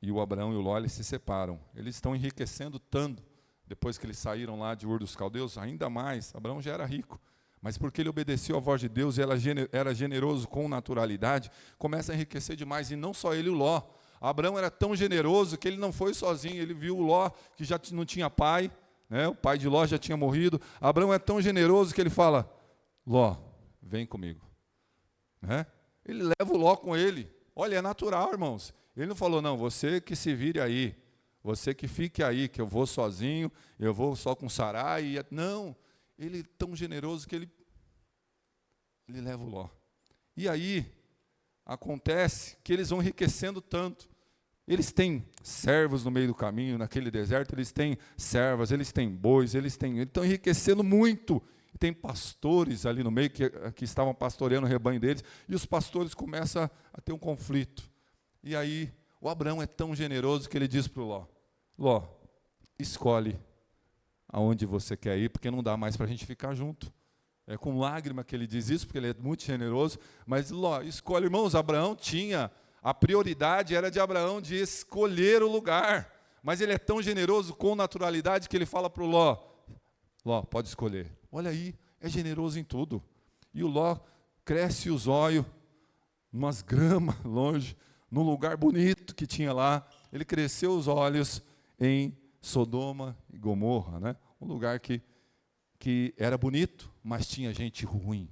Speaker 7: E o Abraão e o Ló, eles se separam. Eles estão enriquecendo tanto, depois que eles saíram lá de Ur dos Caldeus, ainda mais. Abraão já era rico, mas porque ele obedeceu à voz de Deus e era generoso com naturalidade, começa a enriquecer demais, e não só ele, o Ló. Abraão era tão generoso que ele não foi sozinho, ele viu o Ló, que já não tinha pai, né? O pai de Ló já tinha morrido. Abraão é tão generoso que ele fala, Ló, vem comigo. Né? Ele leva o Ló com ele. Olha, é natural, irmãos. Ele não falou, não, você que se vire aí, você que fique aí, que eu vou sozinho, eu vou só com Sarai. Não, ele é tão generoso que ele leva o Ló. E aí, acontece que eles vão enriquecendo tanto. Eles têm servos no meio do caminho, naquele deserto, eles têm servas, eles têm bois, eles estão enriquecendo muito. E tem pastores ali no meio que estavam pastoreando o rebanho deles, e os pastores começam a ter um conflito. E aí, o Abraão é tão generoso que ele diz para o Ló, Ló, escolhe aonde você quer ir, porque não dá mais para a gente ficar junto. É com lágrima que ele diz isso, porque ele é muito generoso, mas Ló, escolhe. Irmãos, Abraão a prioridade era de Abraão de escolher o lugar, mas ele é tão generoso com naturalidade que ele fala para o Ló, Ló, pode escolher. Olha aí, é generoso em tudo. E o Ló cresce os olhos, umas gramas longe, num lugar bonito que tinha lá. Ele cresceu os olhos em Sodoma e Gomorra, né? Um lugar que era bonito, mas tinha gente ruim.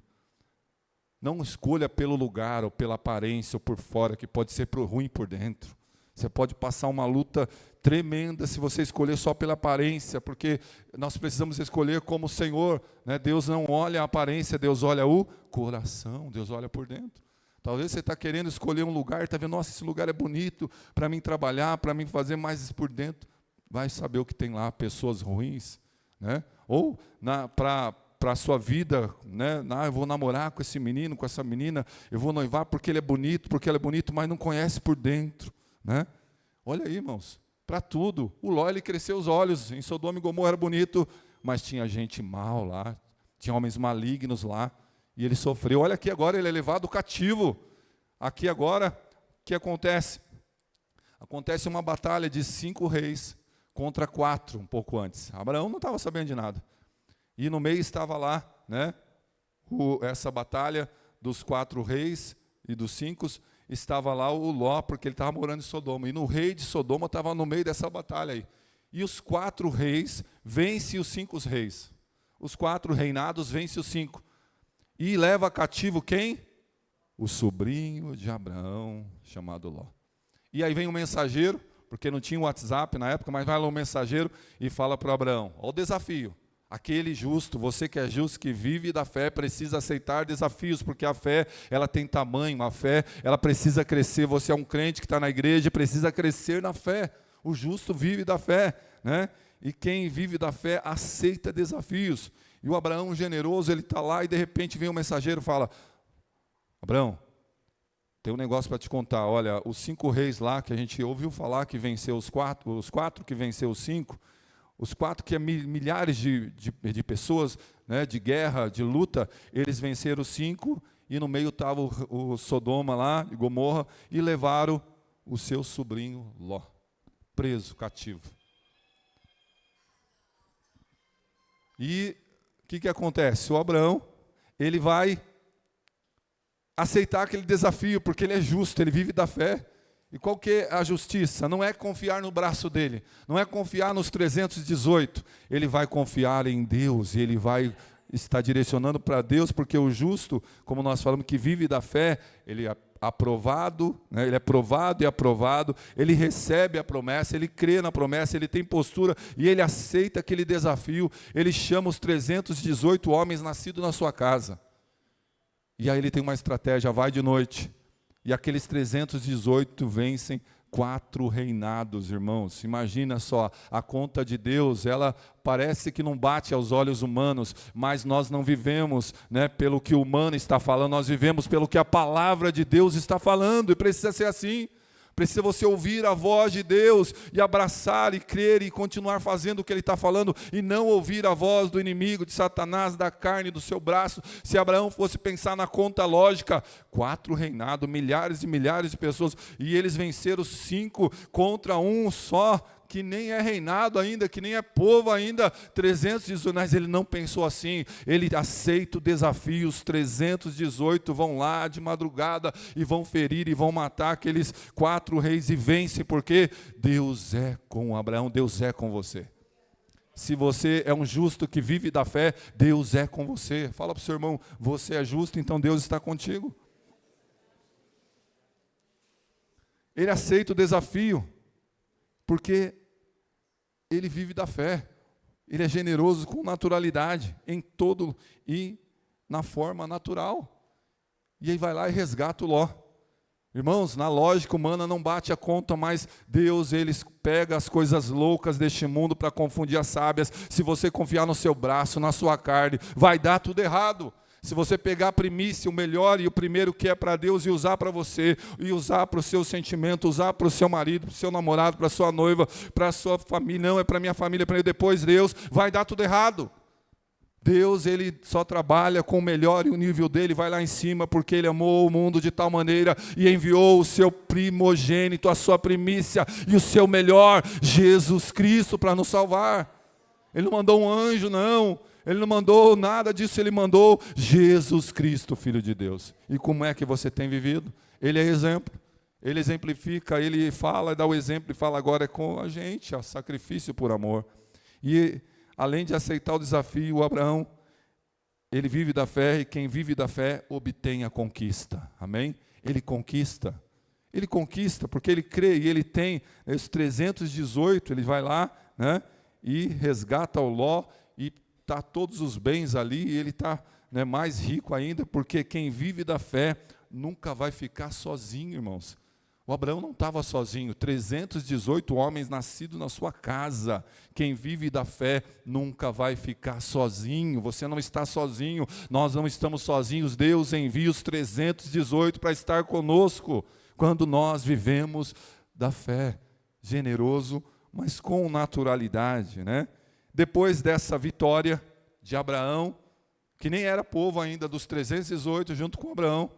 Speaker 7: Não escolha pelo lugar, ou pela aparência, ou por fora, que pode ser ruim por dentro. Você pode passar uma luta tremenda se você escolher só pela aparência, porque nós precisamos escolher como o Senhor, né? Deus não olha a aparência, Deus olha o coração, Deus olha por dentro. Talvez você está querendo escolher um lugar, está vendo, nossa, esse lugar é bonito para mim trabalhar, para mim fazer mais por dentro. Vai saber o que tem lá, pessoas ruins, né? Ou para a sua vida, né? Eu vou namorar com esse menino, com essa menina, eu vou noivar porque ele é bonito, porque ela é bonito, mas não conhece por dentro, né? Olha aí, irmãos, para tudo. O Ló, ele cresceu os olhos, em Sodoma e Gomorra era bonito, mas tinha gente mal lá, tinha homens malignos lá, e ele sofreu. Olha aqui agora, ele é levado cativo. Aqui agora, o que acontece? Acontece uma batalha de 5 reis contra 4, um pouco antes. Abraão não estava sabendo de nada. E no meio estava lá, né, essa batalha dos 4 reis e dos 5, estava lá o Ló, porque ele estava morando em Sodoma. E no rei de Sodoma estava no meio dessa batalha aí. E os 4 reis vencem os 5 reis. Os 4 reinados vencem os 5. E leva cativo quem? O sobrinho de Abraão, chamado Ló. E aí vem um mensageiro, porque não tinha WhatsApp na época, mas vai lá um mensageiro e fala para Abraão, olha o desafio. Aquele justo, você que é justo, que vive da fé, precisa aceitar desafios, porque a fé, ela tem tamanho, a fé, ela precisa crescer. Você é um crente que está na igreja, precisa crescer na fé. O justo vive da fé, né? E quem vive da fé aceita desafios. E o Abraão generoso, ele está lá e de repente vem um mensageiro e fala, Abraão, tem um negócio para te contar. Olha, os 5 reis lá, que a gente ouviu falar que venceu os 4 que venceu os 5, os 4 que é milhares de pessoas, né, de guerra, de luta, eles venceram os 5, e no meio estava o Sodoma lá, e Gomorra, e levaram o seu sobrinho Ló, preso, cativo. E o que acontece? O Abraão, ele vai aceitar aquele desafio, porque ele é justo, ele vive da fé. E qual que é a justiça? Não é confiar no braço dele, não é confiar nos 318, ele vai confiar em Deus, e ele vai estar direcionando para Deus, porque o justo, como nós falamos, que vive da fé, ele é aprovado, né? Ele é provado e aprovado, ele recebe a promessa, ele crê na promessa, ele tem postura, e ele aceita aquele desafio, ele chama os 318 homens nascidos na sua casa. E aí ele tem uma estratégia, vai de noite, e aqueles 318 vencem 4 reinados, irmãos. Imagina só, a conta de Deus, ela parece que não bate aos olhos humanos, mas nós não vivemos, né, pelo que o humano está falando, nós vivemos pelo que a palavra de Deus está falando, e precisa ser assim. Precisa você ouvir a voz de Deus e abraçar e crer e continuar fazendo o que Ele está falando, e não ouvir a voz do inimigo, de Satanás, da carne, do seu braço. Se Abraão fosse pensar na conta lógica, 4 reinados, milhares e milhares de pessoas, e eles venceram 5 contra um só, que nem é reinado ainda, que nem é povo ainda, 318, mas ele não pensou assim, ele aceita o desafio, os 318 vão lá de madrugada, e vão ferir, e vão matar aqueles 4 reis, e vence, porque Deus é com Abraão, Deus é com você. Se você é um justo que vive da fé, Deus é com você. Fala para o seu irmão, você é justo, então Deus está contigo. Ele aceita o desafio, porque ele vive da fé, ele é generoso com naturalidade, em todo e na forma natural. E aí vai lá e resgata o Ló. Irmãos, na lógica humana não bate a conta, mas Deus, ele pega as coisas loucas deste mundo para confundir as sábias. Se você confiar no seu braço, na sua carne, vai dar tudo errado. Se você pegar a primícia, o melhor e o primeiro que é para Deus, e usar para você, e usar para o seu sentimento, usar para o seu marido, para o seu namorado, para a sua noiva, para a sua família, não é para a minha família, para depois Deus, vai dar tudo errado. Deus, ele só trabalha com o melhor, e o nível dele vai lá em cima, porque ele amou o mundo de tal maneira, e enviou o seu primogênito, a sua primícia, e o seu melhor, Jesus Cristo, para nos salvar. Ele não mandou um anjo, não. Ele não mandou nada disso, ele mandou Jesus Cristo, Filho de Deus. E como é que você tem vivido? Ele é exemplo, ele exemplifica, ele fala, dá o exemplo e fala agora é com a gente, ó, sacrifício por amor. E além de aceitar o desafio, o Abraão, ele vive da fé, e quem vive da fé obtém a conquista, amém? Ele conquista porque ele crê, e ele tem os 318, ele vai lá, né, e resgata o Ló, e está todos os bens ali, e ele está, né, mais rico ainda, porque quem vive da fé nunca vai ficar sozinho, irmãos. O Abraão não estava sozinho, 318 homens nascidos na sua casa. Quem vive da fé nunca vai ficar sozinho, você não está sozinho, nós não estamos sozinhos, Deus envia os 318 para estar conosco, quando nós vivemos da fé, generoso, mas com naturalidade, né? Depois dessa vitória de Abraão, que nem era povo ainda, dos 318, junto com Abraão,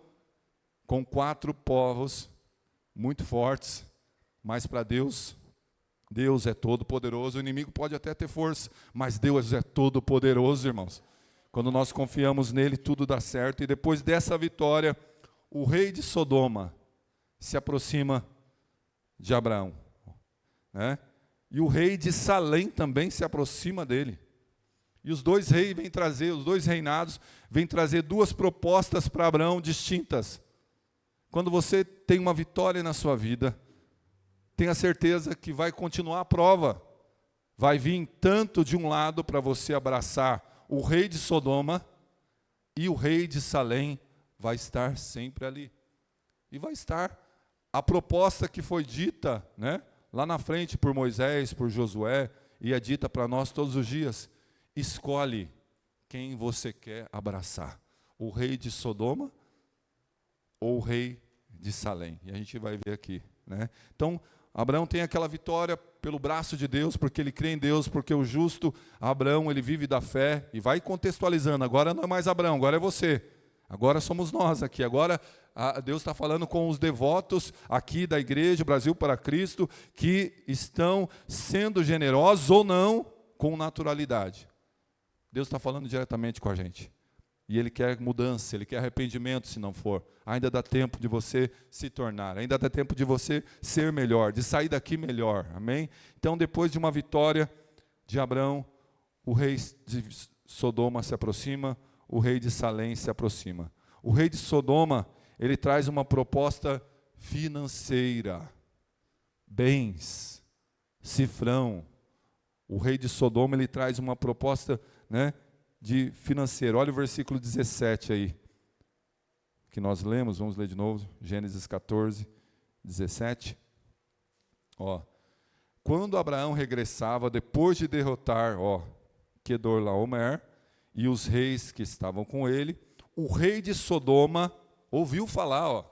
Speaker 7: com 4 povos muito fortes, mas para Deus, Deus é todo poderoso. O inimigo pode até ter força, mas Deus é todo poderoso, irmãos. Quando nós confiamos nele, tudo dá certo. E depois dessa vitória, o rei de Sodoma se aproxima de Abraão, né? E o rei de Salém também se aproxima dele. E os dois reis vêm trazer, os dois reinados vêm trazer duas propostas para Abraão distintas. Quando você tem uma vitória na sua vida, tenha certeza que vai continuar a prova. Vai vir tanto de um lado para você abraçar o rei de Sodoma, e o rei de Salém vai estar sempre ali. E vai estar a proposta que foi dita, né, lá na frente por Moisés, por Josué, e é dita para nós todos os dias. Escolhe quem você quer abraçar, o rei de Sodoma ou o rei de Salém. E a gente vai ver aqui, né? Então, Abraão tem aquela vitória pelo braço de Deus, porque ele crê em Deus, porque o justo Abraão, ele vive da fé, e vai contextualizando. Agora não é mais Abraão, agora é você. Agora somos nós aqui. Agora Deus está falando com os devotos aqui da igreja, Brasil para Cristo, que estão sendo generosos ou não, com naturalidade. Deus está falando diretamente com a gente. E Ele quer mudança, Ele quer arrependimento, se não for. Ainda dá tempo de você se tornar, ainda dá tempo de você ser melhor, de sair daqui melhor, amém? Então, depois de uma vitória de Abraão, o rei de Sodoma se aproxima, o rei de Salém se aproxima. O rei de Sodoma, ele traz uma proposta financeira, bens, cifrão. O rei de Sodoma, ele traz uma proposta, né, de financeiro. Olha o versículo 17 aí, que nós lemos, vamos ler de novo, Gênesis 14, 17. Ó, quando Abraão regressava, depois de derrotar, Quedorlaomer e os reis que estavam com ele, o rei de Sodoma ouviu falar,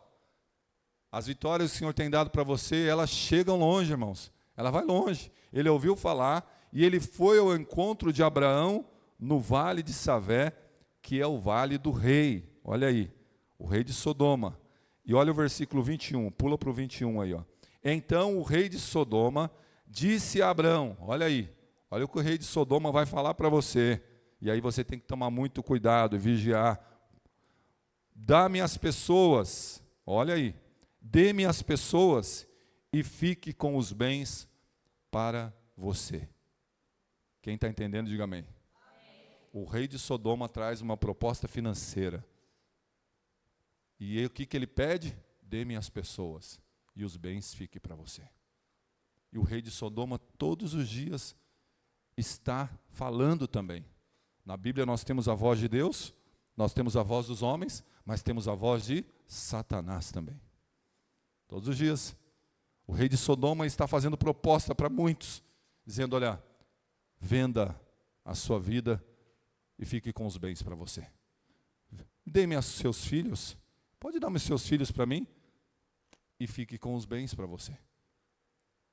Speaker 7: as vitórias que o Senhor tem dado para você, elas chegam longe, irmãos, ela vai longe. Ele ouviu falar e ele foi ao encontro de Abraão no vale de Savé, que é o vale do rei. Olha aí, o rei de Sodoma. E olha o versículo 21, pula para o 21 aí. Então o rei de Sodoma disse a Abraão, olha aí, olha o que o rei de Sodoma vai falar para você. E aí você tem que tomar muito cuidado e vigiar. Dá-me as pessoas, olha aí, dê-me as pessoas e fique com os bens para você. Quem está entendendo, diga amém. O rei de Sodoma traz uma proposta financeira. E aí, o que ele pede? Dê-me as pessoas e os bens fiquem para você. E o rei de Sodoma todos os dias está falando também. Na Bíblia nós temos a voz de Deus, nós temos a voz dos homens, mas temos a voz de Satanás também. Todos os dias. O rei de Sodoma está fazendo proposta para muitos, dizendo, olha, venda a sua vida e fique com os bens para você. Dê-me os seus filhos, pode dar-me os seus filhos para mim e fique com os bens para você.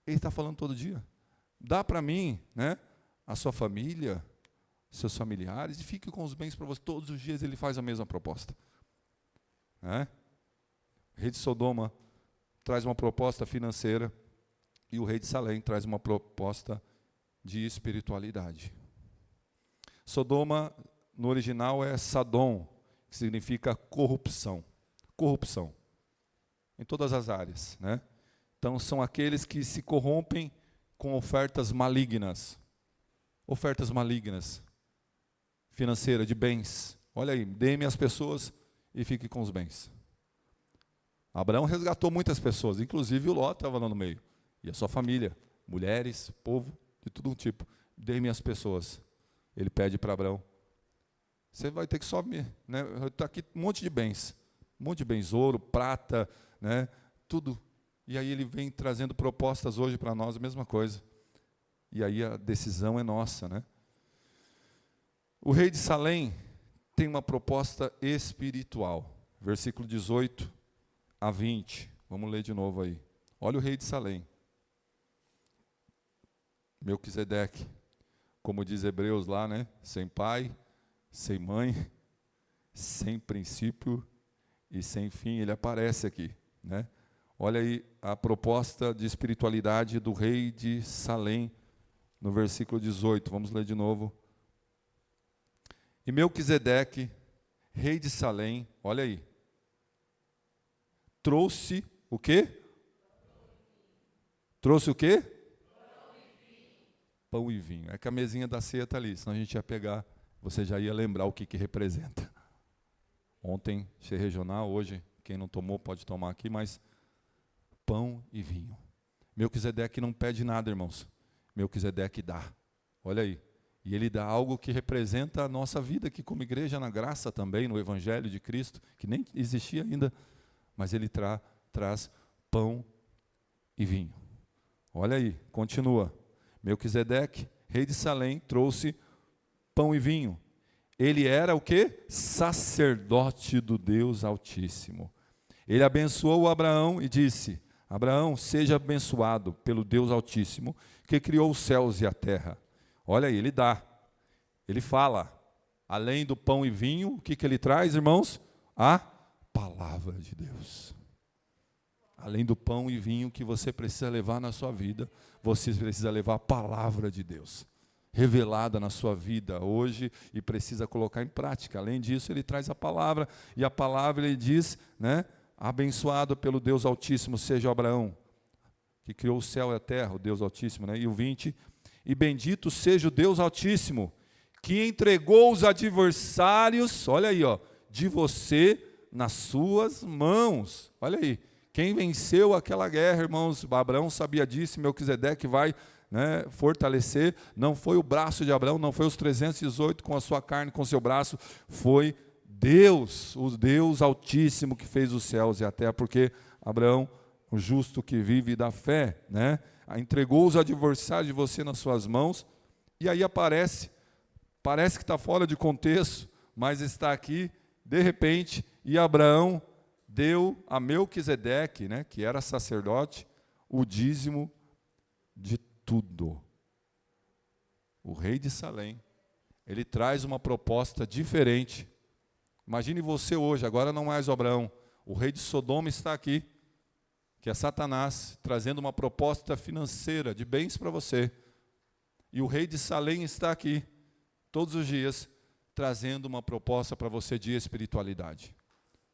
Speaker 7: Ele está falando todo dia. Dá para mim, né, a sua família, seus familiares, e fique com os bens para você. Todos os dias ele faz a mesma proposta. Né? O rei de Sodoma traz uma proposta financeira e o rei de Salém traz uma proposta de espiritualidade. Sodoma, no original, é Sadom, que significa corrupção. Corrupção. Em todas as áreas, né? Então, são aqueles que se corrompem com ofertas malignas. Ofertas malignas. Financeiras, de bens. Olha aí, dê-me as pessoas e fique com os bens. Abraão resgatou muitas pessoas, inclusive o Ló estava lá no meio. E a sua família, mulheres, povo, de todo tipo. Dê-me as pessoas. Ele pede para Abraão. Você vai ter que só me... Né, está aqui um monte de bens. Um monte de bens, ouro, prata, né, tudo. E aí ele vem trazendo propostas hoje para nós, a mesma coisa. E aí a decisão é nossa, né? O rei de Salém tem uma proposta espiritual. Versículo 18 a 20. Vamos ler de novo aí. Olha o rei de Salém. Melquisedeque, como diz Hebreus lá, né? Sem pai, sem mãe, sem princípio e sem fim. Ele aparece aqui, né? Olha aí a proposta de espiritualidade do rei de Salém, no versículo 18. Vamos ler de novo. E Melquisedeque, rei de Salém, olha aí, trouxe o quê? Trouxe o quê? Pão e vinho. É que a mesinha da ceia está ali, senão a gente ia pegar, você já ia lembrar o que representa. Ontem, cheio regional, hoje, quem não tomou pode tomar aqui, mas pão e vinho. Melquisedeque não pede nada, irmãos. Melquisedeque dá. Olha aí. E ele dá algo que representa a nossa vida aqui como igreja, na graça também, no Evangelho de Cristo, que nem existia ainda, mas ele traz pão e vinho. Olha aí, continua. Melquisedeque, rei de Salém, trouxe pão e vinho. Ele era o quê? Sacerdote do Deus Altíssimo. Ele abençoou Abraão e disse: Abraão, seja abençoado pelo Deus Altíssimo, que criou os céus e a terra. Olha aí, ele dá, ele fala. Além do pão e vinho, o que ele traz, irmãos? A palavra de Deus. Além do pão e vinho que você precisa levar na sua vida, você precisa levar a palavra de Deus, revelada na sua vida hoje e precisa colocar em prática. Além disso, ele traz a palavra, e a palavra ele diz, né? Abençoado pelo Deus Altíssimo seja Abraão, que criou o céu e a terra, o Deus Altíssimo, né? E o 20, e bendito seja o Deus Altíssimo, que entregou os adversários, olha aí, ó, de você nas suas mãos. Olha aí, quem venceu aquela guerra, irmãos, Abraão sabia disso, Melquisedeque vai, né, fortalecer. Não foi o braço de Abraão, não foi os 318 com a sua carne, com o seu braço, foi Deus, o Deus Altíssimo que fez os céus e a terra, porque Abraão, o justo que vive da fé, né, entregou os adversários de você nas suas mãos. E aí parece que está fora de contexto, mas está aqui, de repente, e Abraão deu a Melquisedeque, né, que era sacerdote, o dízimo de tudo. O rei de Salém, ele traz uma proposta diferente. Imagine você hoje, agora não mais o Abraão, o rei de Sodoma está aqui, que é Satanás, trazendo uma proposta financeira, de bens para você. E o rei de Salém está aqui, todos os dias, trazendo uma proposta para você de espiritualidade.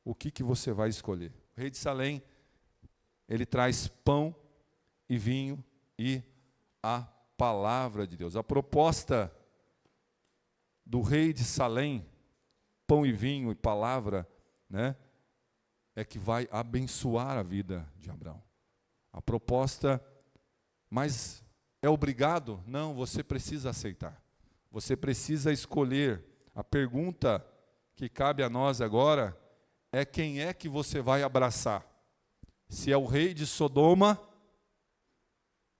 Speaker 7: O que você vai escolher? O rei de Salém, ele traz pão e vinho e a palavra de Deus. A proposta do rei de Salém, pão e vinho e palavra, né, é que vai abençoar a vida de Abraão. A proposta, mas é obrigado? Não, você precisa aceitar. Você precisa escolher. A pergunta que cabe a nós agora é: quem é que você vai abraçar? Se é o rei de Sodoma,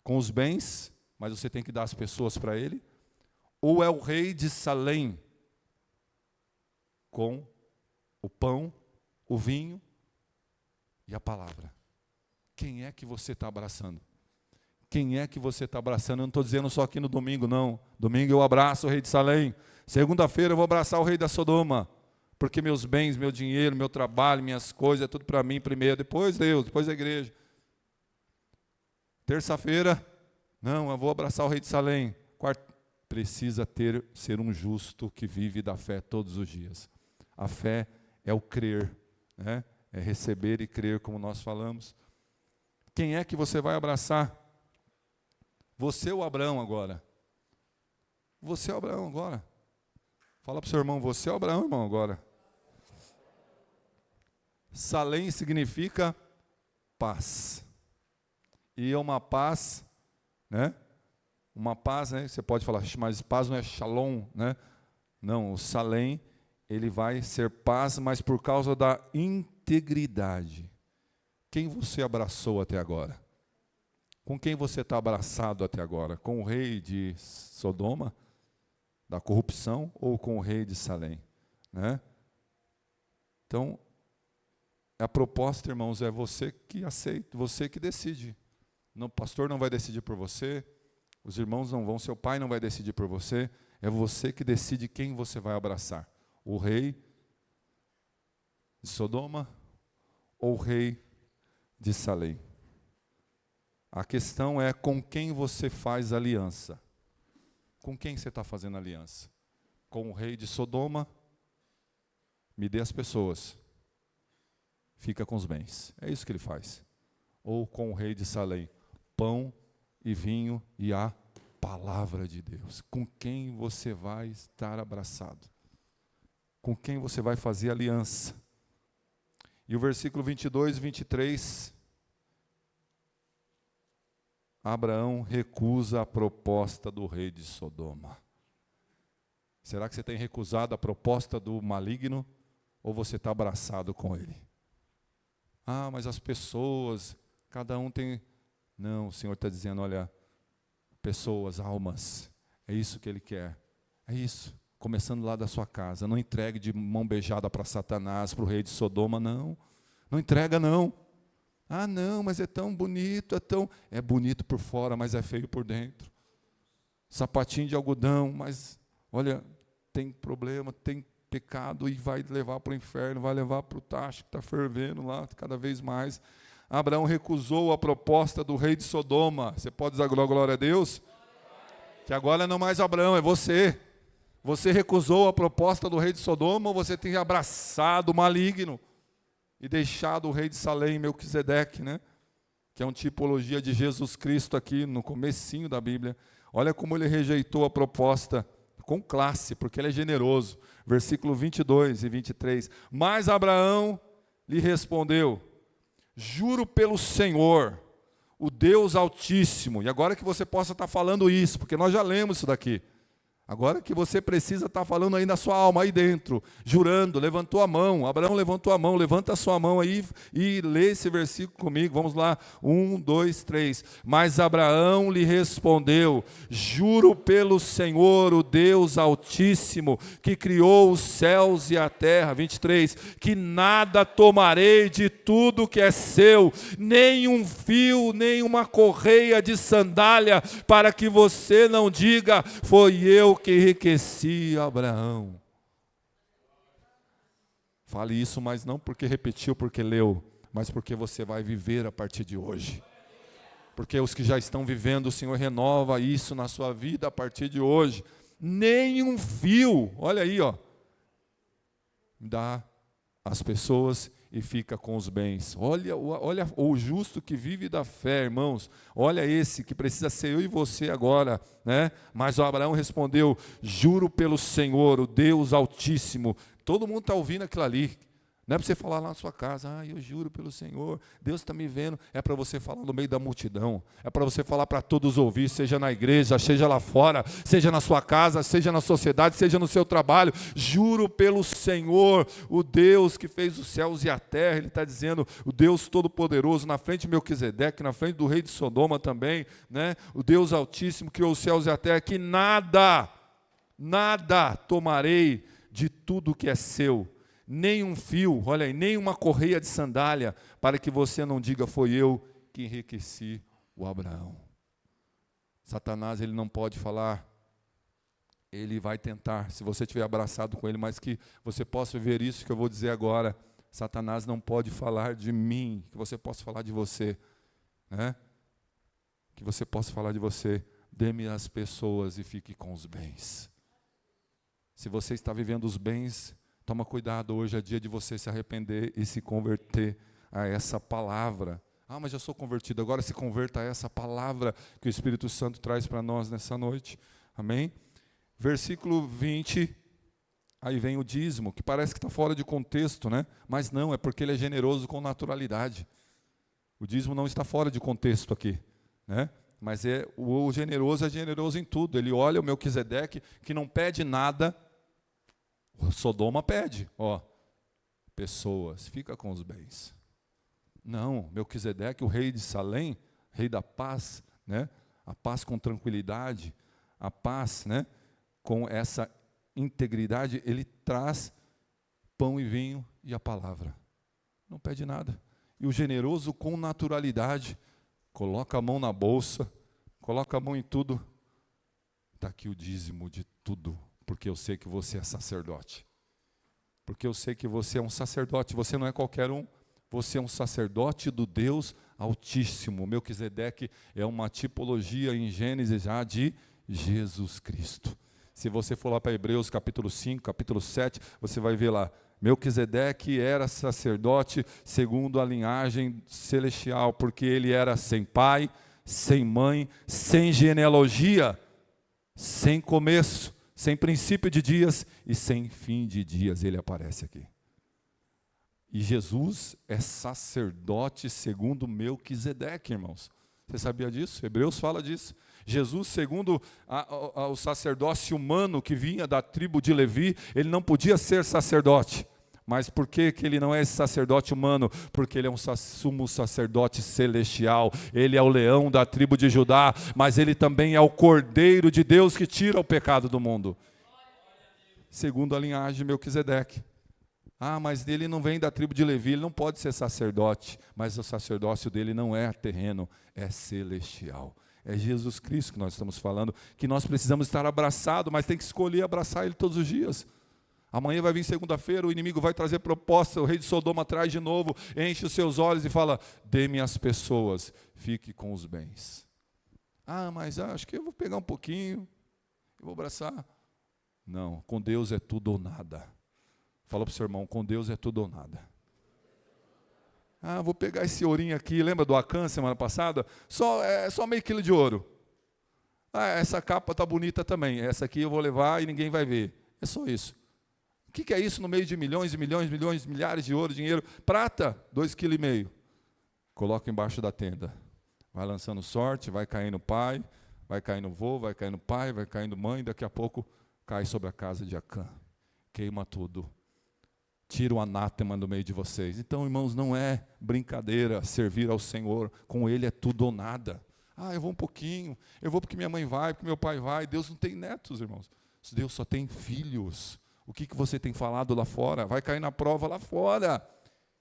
Speaker 7: com os bens, mas você tem que dar as pessoas para ele, ou é o rei de Salém, com o pão, o vinho e a palavra? Quem é que você está abraçando? Quem é que você está abraçando? Eu não estou dizendo só aqui no domingo, não. Domingo eu abraço o rei de Salém. Segunda-feira eu vou abraçar o rei da Sodoma, porque meus bens, meu dinheiro, meu trabalho, minhas coisas, é tudo para mim primeiro, depois Deus, depois a igreja. Terça-feira, não, eu vou abraçar o rei de Salém. Precisa ser um justo que vive da fé todos os dias. A fé é o crer, né? É receber e crer, como nós falamos. Quem é que você vai abraçar? Você ou Abraão agora? Você ou Abraão agora? Fala para o seu irmão, você ou Abraão, irmão, agora? Salém significa paz. E é uma paz, né? Uma paz, né? Você pode falar, mas paz não é shalom, né? Não, o Salém, ele vai ser paz, mas por causa da integridade. Quem você abraçou até agora? Com quem você está abraçado até agora? Com o rei de Sodoma, da corrupção, ou com o rei de Salém, né? Então, a proposta, irmãos, é você que aceita, você que decide. O pastor não vai decidir por você, os irmãos não vão, seu pai não vai decidir por você, é você que decide quem você vai abraçar. O rei de Sodoma ou o rei de Salém. A questão é com quem você faz aliança. Com quem você está fazendo aliança? Com o rei de Sodoma? Me dê as pessoas. Fica com os bens. É isso que ele faz. ou com o rei de Salém? Pão e vinho e a palavra de Deus. Com quem você vai estar abraçado? Com quem você vai fazer aliança? E o versículo 22 e 23, Abraão recusa a proposta do rei de Sodoma. Será que você tem recusado a proposta do maligno ou você está abraçado com ele? Ah, mas as pessoas, cada um tem... Não, o Senhor está dizendo, olha, pessoas, almas, é isso que Ele quer. É isso, começando lá da sua casa. Não entregue de mão beijada para Satanás, para o rei de Sodoma, não. Não entrega, não. Ah, não, mas é tão bonito, é bonito por fora, mas é feio por dentro. Sapatinho de algodão, mas, olha, tem problema, tem pecado e vai levar para o inferno, vai levar para o tacho que está fervendo lá, cada vez mais. Abraão recusou a proposta do rei de Sodoma. Você pode dar glória a Deus? Que agora não é mais Abraão, é você. Você recusou a proposta do rei de Sodoma ou você tem abraçado o maligno e deixado o rei de Salém, Melquisedeque, né? Que é uma tipologia de Jesus Cristo aqui no comecinho da Bíblia. Olha como ele rejeitou a proposta com classe, porque ele é generoso. Versículo 22 e 23. Mas Abraão lhe respondeu: juro pelo Senhor, o Deus Altíssimo. E agora que você possa estar falando isso, porque nós já lemos isso daqui. Agora que você precisa estar falando aí na sua alma, aí dentro, jurando, levantou a mão, Abraão levantou a mão, levanta a sua mão aí e lê esse versículo comigo, vamos lá, 1, 2, 3. Mas Abraão lhe respondeu: juro pelo Senhor, o Deus Altíssimo, que criou os céus e a terra, 23, que nada tomarei de tudo que é seu, nem um fio, nem uma correia de sandália, para que você não diga, foi eu que enriqueci Abraão. Fale isso, mas não porque repetiu, porque leu, mas porque você vai viver a partir de hoje. Porque os que já estão vivendo, o Senhor renova isso na sua vida a partir de hoje. Nem um fio, olha aí, ó, dá às pessoas e fica com os bens. Olha o justo que vive da fé, irmãos. Olha esse que precisa ser eu e você agora, né? Mas o Abraão respondeu: juro pelo Senhor, o Deus Altíssimo. Todo mundo está ouvindo aquilo ali. Não é para você falar lá na sua casa, eu juro pelo Senhor, Deus está me vendo. É para você falar no meio da multidão. É para você falar para todos ouvir, seja na igreja, seja lá fora, seja na sua casa, seja na sociedade, seja no seu trabalho. Juro pelo Senhor, o Deus que fez os céus e a terra. Ele está dizendo, o Deus Todo-Poderoso, na frente de Melquisedeque, na frente do rei de Sodoma também, né? O Deus Altíssimo criou os céus e a terra, que nada tomarei de tudo que é seu, nem um fio, olha aí, nem uma correia de sandália, para que você não diga, foi eu que enriqueci o Abraão. Satanás, ele não pode falar, ele vai tentar, se você estiver abraçado com ele, mas que você possa ver isso que eu vou dizer agora. Satanás não pode falar de mim, que você possa falar de você, né? Que você possa falar de você. Dê-me as pessoas e fique com os bens. Se você está vivendo os bens, toma cuidado, hoje é dia de você se arrepender e se converter a essa palavra. Ah, mas já sou convertido, agora se converta a essa palavra que o Espírito Santo traz para nós nessa noite. Amém? Versículo 20, aí vem o dízimo, que parece que está fora de contexto, né? Mas não, é porque ele é generoso com naturalidade. O dízimo não está fora de contexto aqui, né? Mas o generoso é generoso em tudo. Ele olha o Melquisedeque, que não pede nada. O Sodoma pede, pessoas, fica com os bens. Não, Melquisedeque, o rei de Salém, rei da paz, né? A paz com tranquilidade, a paz, né? Com essa integridade, ele traz pão e vinho e a palavra. Não pede nada. E o generoso com naturalidade, coloca a mão na bolsa, coloca a mão em tudo. Está aqui o dízimo de tudo. Porque eu sei que você é sacerdote. Porque eu sei que você é um sacerdote. Você não é qualquer um. Você é um sacerdote do Deus Altíssimo. Melquisedeque é uma tipologia em Gênesis já de Jesus Cristo. Se você for lá para Hebreus capítulo 5, capítulo 7, você vai ver lá. Melquisedeque era sacerdote segundo a linhagem celestial, porque ele era sem pai, sem mãe, sem genealogia, sem começo, sem princípio de dias e sem fim de dias. Ele aparece aqui. E Jesus é sacerdote segundo Melquisedeque, irmãos. Você sabia disso? Hebreus fala disso. Jesus, segundo o sacerdócio humano que vinha da tribo de Levi, ele não podia ser sacerdote. Mas por que ele não é esse sacerdote humano? Porque ele é um sumo sacerdote celestial. Ele é o leão da tribo de Judá, mas ele também é o Cordeiro de Deus que tira o pecado do mundo. Segundo a linhagem de Melquisedeque. Mas ele não vem da tribo de Levi, ele não pode ser sacerdote. Mas o sacerdócio dele não é terreno, é celestial. É Jesus Cristo que nós estamos falando, que nós precisamos estar abraçados, mas tem que escolher abraçar ele todos os dias. Amanhã vai vir segunda-feira, o inimigo vai trazer proposta, o rei de Sodoma traz de novo, enche os seus olhos e fala, dê-me as pessoas, fique com os bens. Mas acho que eu vou pegar um pouquinho, eu vou abraçar. Não, com Deus é tudo ou nada. Fala para o seu irmão, com Deus é tudo ou nada. Vou pegar esse ourinho aqui, lembra do Acã semana passada? Só meio quilo de ouro. Essa capa está bonita também, essa aqui eu vou levar e ninguém vai ver. É só isso. O que é isso no meio de milhões e milhões, milhões, milhares de ouro, dinheiro? Prata, 2,5 kg. Coloca embaixo da tenda. Vai lançando sorte, vai caindo pai, vai caindo vô, vai caindo pai, vai caindo mãe, daqui a pouco cai sobre a casa de Acã. Queima tudo. Tira o anátema do meio de vocês. Então, irmãos, não é brincadeira servir ao Senhor. Com Ele é tudo ou nada. Eu vou um pouquinho, eu vou porque minha mãe vai, porque meu pai vai. Deus não tem netos, irmãos. Deus só tem filhos. O que você tem falado lá fora? Vai cair na prova lá fora.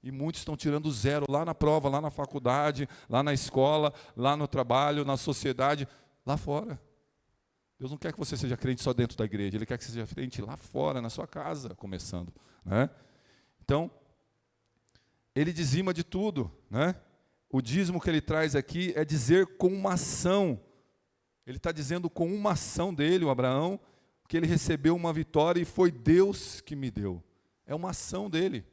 Speaker 7: E muitos estão tirando zero lá na prova, lá na faculdade, lá na escola, lá no trabalho, na sociedade, lá fora. Deus não quer que você seja crente só dentro da igreja, Ele quer que você seja crente lá fora, na sua casa, começando. Né? Então, Ele dizima de tudo. Né? O dízimo que Ele traz aqui é dizer com uma ação. Ele está dizendo com uma ação dele, o Abraão, que ele recebeu uma vitória e foi Deus que me deu. É uma ação dele.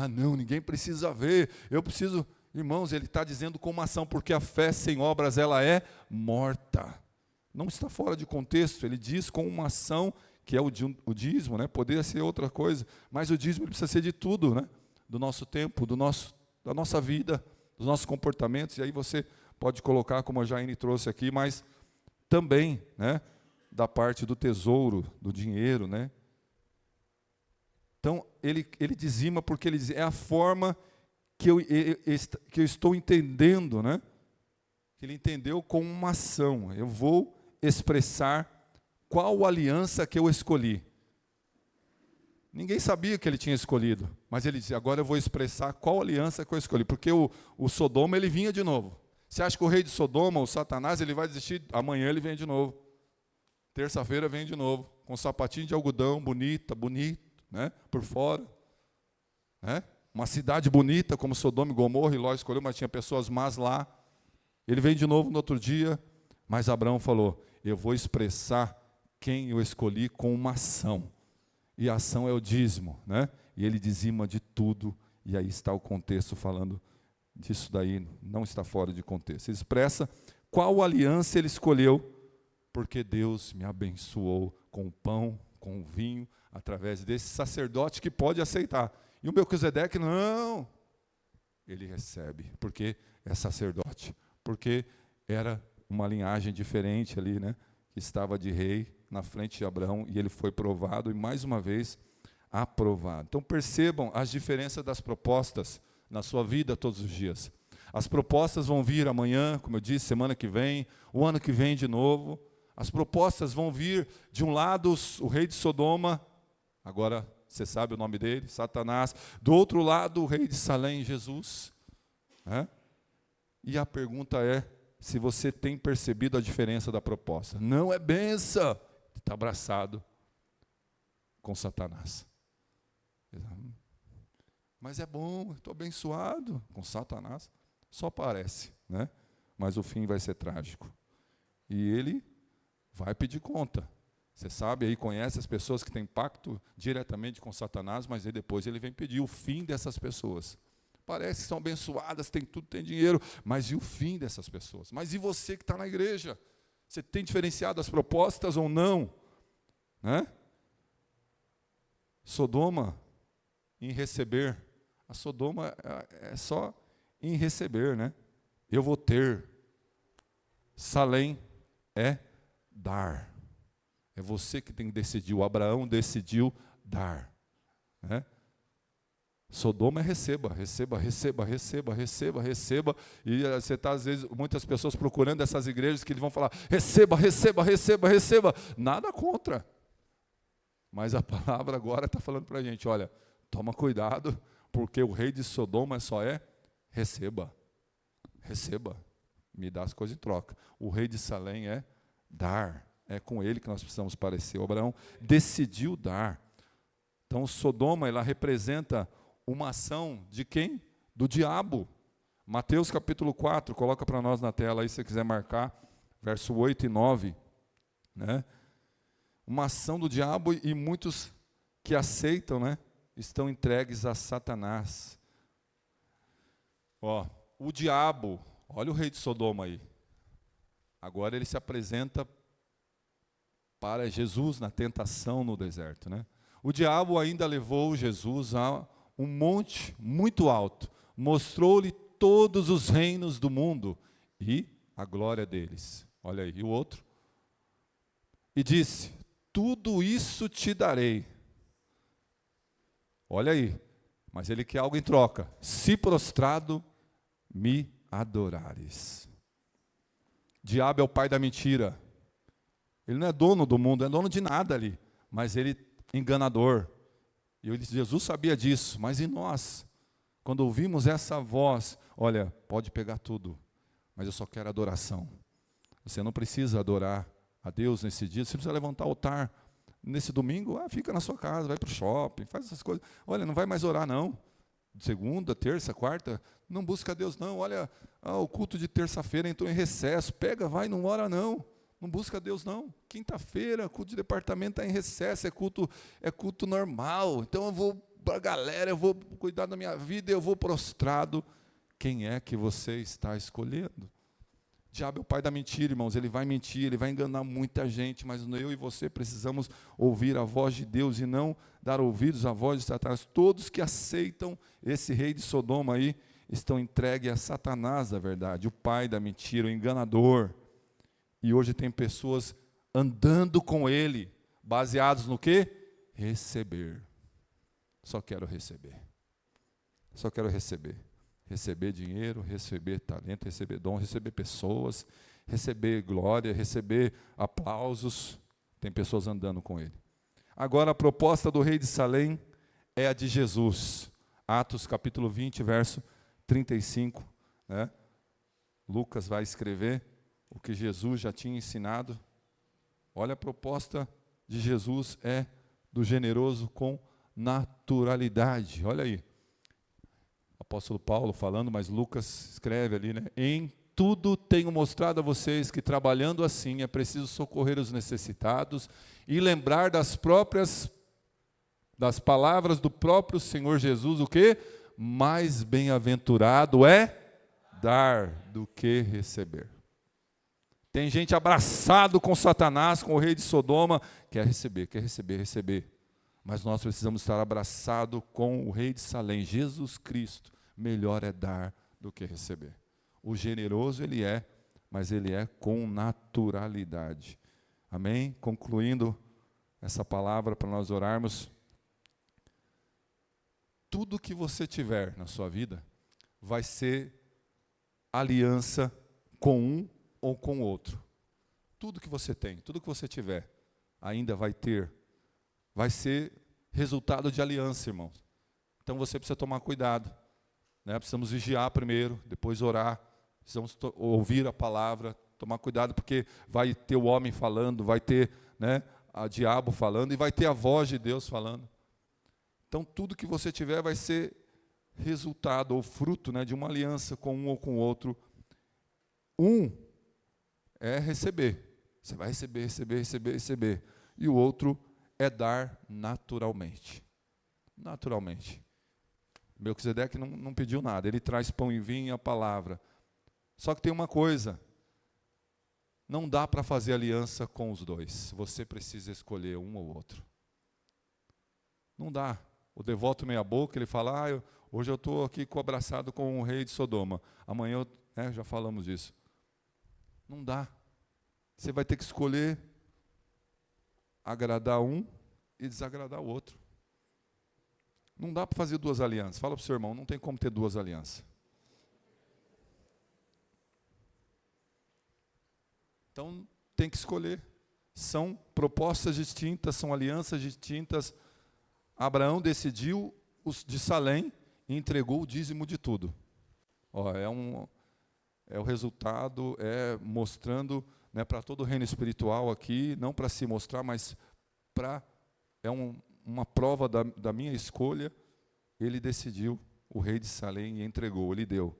Speaker 7: Não, ninguém precisa ver, eu preciso... Irmãos, ele está dizendo com uma ação, porque a fé sem obras, ela é morta. Não está fora de contexto, ele diz com uma ação, que é o dízimo, né? Poderia ser outra coisa, mas o dízimo precisa ser de tudo, né? Do nosso tempo, da nossa vida, dos nossos comportamentos, e aí você pode colocar, como a Jaine trouxe aqui, mas também, né? Da parte do tesouro, do dinheiro, né? Então, ele dizima porque ele diz, é a forma que eu estou entendendo, né? Que ele entendeu com uma ação. Eu vou expressar qual aliança que eu escolhi. Ninguém sabia que ele tinha escolhido, mas ele dizia, agora eu vou expressar qual aliança que eu escolhi, porque o Sodoma, ele vinha de novo. Você acha que o rei de Sodoma, o Satanás, ele vai desistir? Amanhã ele vem de novo. Terça-feira vem de novo, com sapatinho de algodão, bonito, né, por fora. Né? Uma cidade bonita, como Sodoma e Gomorra, e Ló escolheu, mas tinha pessoas más lá. Ele vem de novo no outro dia, mas Abraão falou, eu vou expressar quem eu escolhi com uma ação. E a ação é o dízimo, né? E ele dizima de tudo, e aí está o contexto falando disso daí, não está fora de contexto. Ele expressa qual aliança ele escolheu, porque Deus me abençoou com o pão, com o vinho, através desse sacerdote que pode aceitar. E o Melquisedeque, não, ele recebe, porque é sacerdote, porque era uma linhagem diferente ali, né? Que estava de rei na frente de Abraão, e ele foi provado, e mais uma vez, aprovado. Então percebam as diferenças das propostas na sua vida todos os dias. As propostas vão vir amanhã, como eu disse, semana que vem, o ano que vem de novo. As propostas vão vir, de um lado, o rei de Sodoma, agora você sabe o nome dele, Satanás. Do outro lado, o rei de Salém, Jesus. Né? E a pergunta é, se você tem percebido a diferença da proposta. Não é benção, está abraçado com Satanás. Mas é bom, estou abençoado com Satanás. Só parece, né? Mas o fim vai ser trágico. E ele vai pedir conta. Você sabe aí, conhece as pessoas que têm pacto diretamente com Satanás, mas aí depois ele vem pedir o fim dessas pessoas. Parece que são abençoadas, tem tudo, tem dinheiro, mas e o fim dessas pessoas? Mas e você que está na igreja? Você tem diferenciado as propostas ou não? Né? Sodoma, em receber. A Sodoma é só em receber, né? Eu vou ter. Salém é dar. É você que tem que decidir. O Abraão decidiu dar. Né? Sodoma é receba, receba, receba, receba, receba, receba. E você está, às vezes, muitas pessoas procurando essas igrejas que eles vão falar, receba, receba, receba, receba. Nada contra. Mas a palavra agora está falando para a gente, olha, toma cuidado, porque o rei de Sodoma só é receba, receba, me dá as coisas em troca. O rei de Salém é dar, é com ele que nós precisamos parecer. O Abraão decidiu dar. Então, Sodoma, ela representa uma ação de quem? Do diabo. Mateus capítulo 4, coloca para nós na tela aí, se você quiser marcar, verso 8 e 9. Né? Uma ação do diabo e muitos que aceitam, né, estão entregues a Satanás. Ó, o diabo, olha o rei de Sodoma aí. Agora ele se apresenta para Jesus na tentação no deserto, né? O diabo ainda levou Jesus a um monte muito alto, mostrou-lhe todos os reinos do mundo e a glória deles. Olha aí, e o outro. E disse, tudo isso te darei. Olha aí, mas ele quer algo em troca. Se prostrado, me adorares. Diabo é o pai da mentira. Ele não é dono do mundo, não é dono de nada ali, mas ele é enganador. E Jesus sabia disso, mas e nós? Quando ouvimos essa voz, olha, pode pegar tudo, mas eu só quero adoração. Você não precisa adorar a Deus nesse dia, você precisa levantar o altar nesse domingo, fica na sua casa, vai para o shopping, faz essas coisas. Olha, não vai mais orar não. Segunda, terça, quarta, não busca a Deus não. Olha, o culto de terça-feira entrou em recesso, pega, vai, não ora não. Não busca Deus não. Quinta-feira, culto de departamento está em recesso, é culto normal. Então eu vou para a galera, eu vou cuidar da minha vida, eu vou prostrado. Quem é que você está escolhendo? O diabo é o pai da mentira, irmãos. Ele vai mentir, ele vai enganar muita gente, mas eu e você precisamos ouvir a voz de Deus e não dar ouvidos à voz de Satanás. Todos que aceitam esse rei de Sodoma aí estão entregues a Satanás, da verdade, o pai da mentira, o enganador. E hoje tem pessoas andando com ele, baseados no quê? Receber. Só quero receber. Só quero receber. Receber dinheiro, receber talento, receber dom, receber pessoas, receber glória, receber aplausos. Tem pessoas andando com ele. Agora a proposta do rei de Salém é a de Jesus. Atos capítulo 20, verso 35. Né? Lucas vai escrever o que Jesus já tinha ensinado. Olha, a proposta de Jesus é do generoso com naturalidade. Olha aí. Apóstolo Paulo falando, mas Lucas escreve ali, né? Em tudo tenho mostrado a vocês que trabalhando assim é preciso socorrer os necessitados e lembrar das palavras do próprio Senhor Jesus, o que? Mais bem-aventurado é dar do que receber. Tem gente abraçado com Satanás, com o rei de Sodoma, quer receber, receber. Mas nós precisamos estar abraçados com o rei de Salém, Jesus Cristo. Melhor é dar do que receber. O generoso ele é, mas ele é com naturalidade. Amém? Concluindo essa palavra para nós orarmos. Tudo que você tiver na sua vida vai ser aliança com um ou com o outro. Tudo que você tem, tudo que você tiver, ainda vai ser resultado de aliança, irmãos. Então você precisa tomar cuidado, né? Precisamos vigiar primeiro, depois orar, precisamos ouvir a palavra, tomar cuidado, porque vai ter o homem falando, vai ter, né, a diabo falando e vai ter a voz de Deus falando. Então tudo que você tiver vai ser resultado ou fruto, né, de uma aliança com um ou com o outro. É receber. Você vai receber. e o outro é dar naturalmente. Naturalmente. Melquisedeque não pediu nada, ele traz pão e vinho e a palavra. Só que tem uma coisa, não dá para fazer aliança com os dois, você precisa escolher um ou outro. Não dá. O devoto meia boca, ele fala, hoje eu estou aqui abraçado com o rei de Sodoma, amanhã, já falamos disso. Não dá. Você vai ter que escolher agradar um e desagradar o outro. Não dá para fazer duas alianças. Fala para o seu irmão, não tem como ter duas alianças. Então, tem que escolher. São propostas distintas, são alianças distintas. Abraão decidiu de Salém e entregou o dízimo de tudo. É o resultado, mostrando, para todo o reino espiritual aqui, não para se mostrar, mas uma prova da minha escolha. Ele decidiu, o rei de Salém, e entregou, ele deu.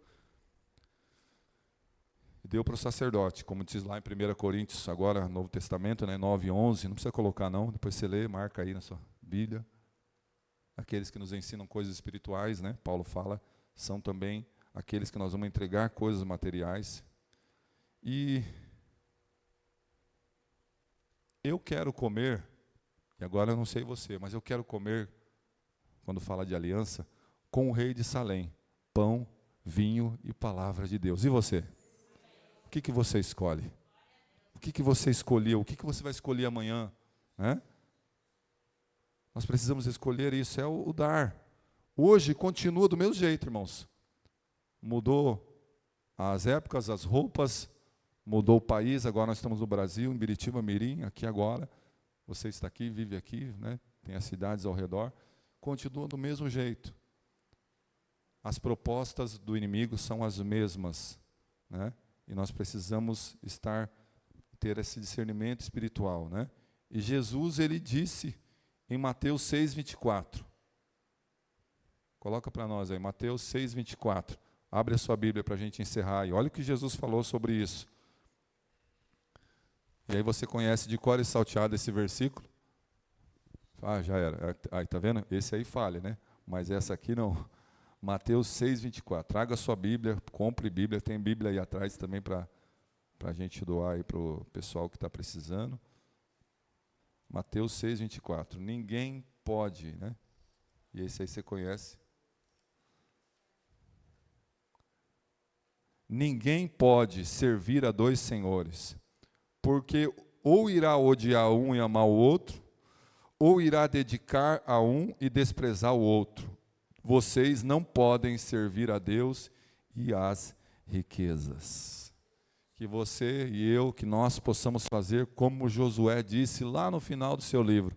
Speaker 7: Deu para o sacerdote, como diz lá em 1 Coríntios, agora Novo Testamento, 9:11, não precisa colocar não, depois você lê, marca aí na sua Bíblia. Aqueles que nos ensinam coisas espirituais, Paulo fala, são também aqueles que nós vamos entregar coisas materiais. E eu quero comer, e agora eu não sei você, mas eu quero comer, quando fala de aliança, com o rei de Salém, pão, vinho e palavra de Deus. E você? O que você escolhe? O que você escolheu? O que você vai escolher amanhã? Nós precisamos escolher isso, é o dar. Hoje continua do mesmo jeito, irmãos. Mudou as épocas, as roupas, mudou o país, agora nós estamos no Brasil, em Biritiba, Mirim, aqui agora. Você está aqui, vive aqui, tem as cidades ao redor. Continua do mesmo jeito. As propostas do inimigo são as mesmas, E nós precisamos ter esse discernimento espiritual, E Jesus, ele disse em Mateus 6:24. Coloca para nós aí, Mateus 6:24. Abre a sua Bíblia para a gente encerrar aí. Olha o que Jesus falou sobre isso. E aí você conhece de cor e salteado esse versículo? Já era. Aí, tá vendo? Esse aí falha, Mas essa aqui não. Mateus 6:24. Traga a sua Bíblia, compre Bíblia. Tem Bíblia aí atrás também para a gente doar aí para o pessoal que está precisando. Mateus 6:24. Ninguém pode, E esse aí você conhece. Ninguém pode servir a dois senhores, porque ou irá odiar um e amar o outro, ou irá dedicar a um e desprezar o outro. Vocês não podem servir a Deus e às riquezas. Que você e eu, que nós possamos fazer como Josué disse lá no final do seu livro.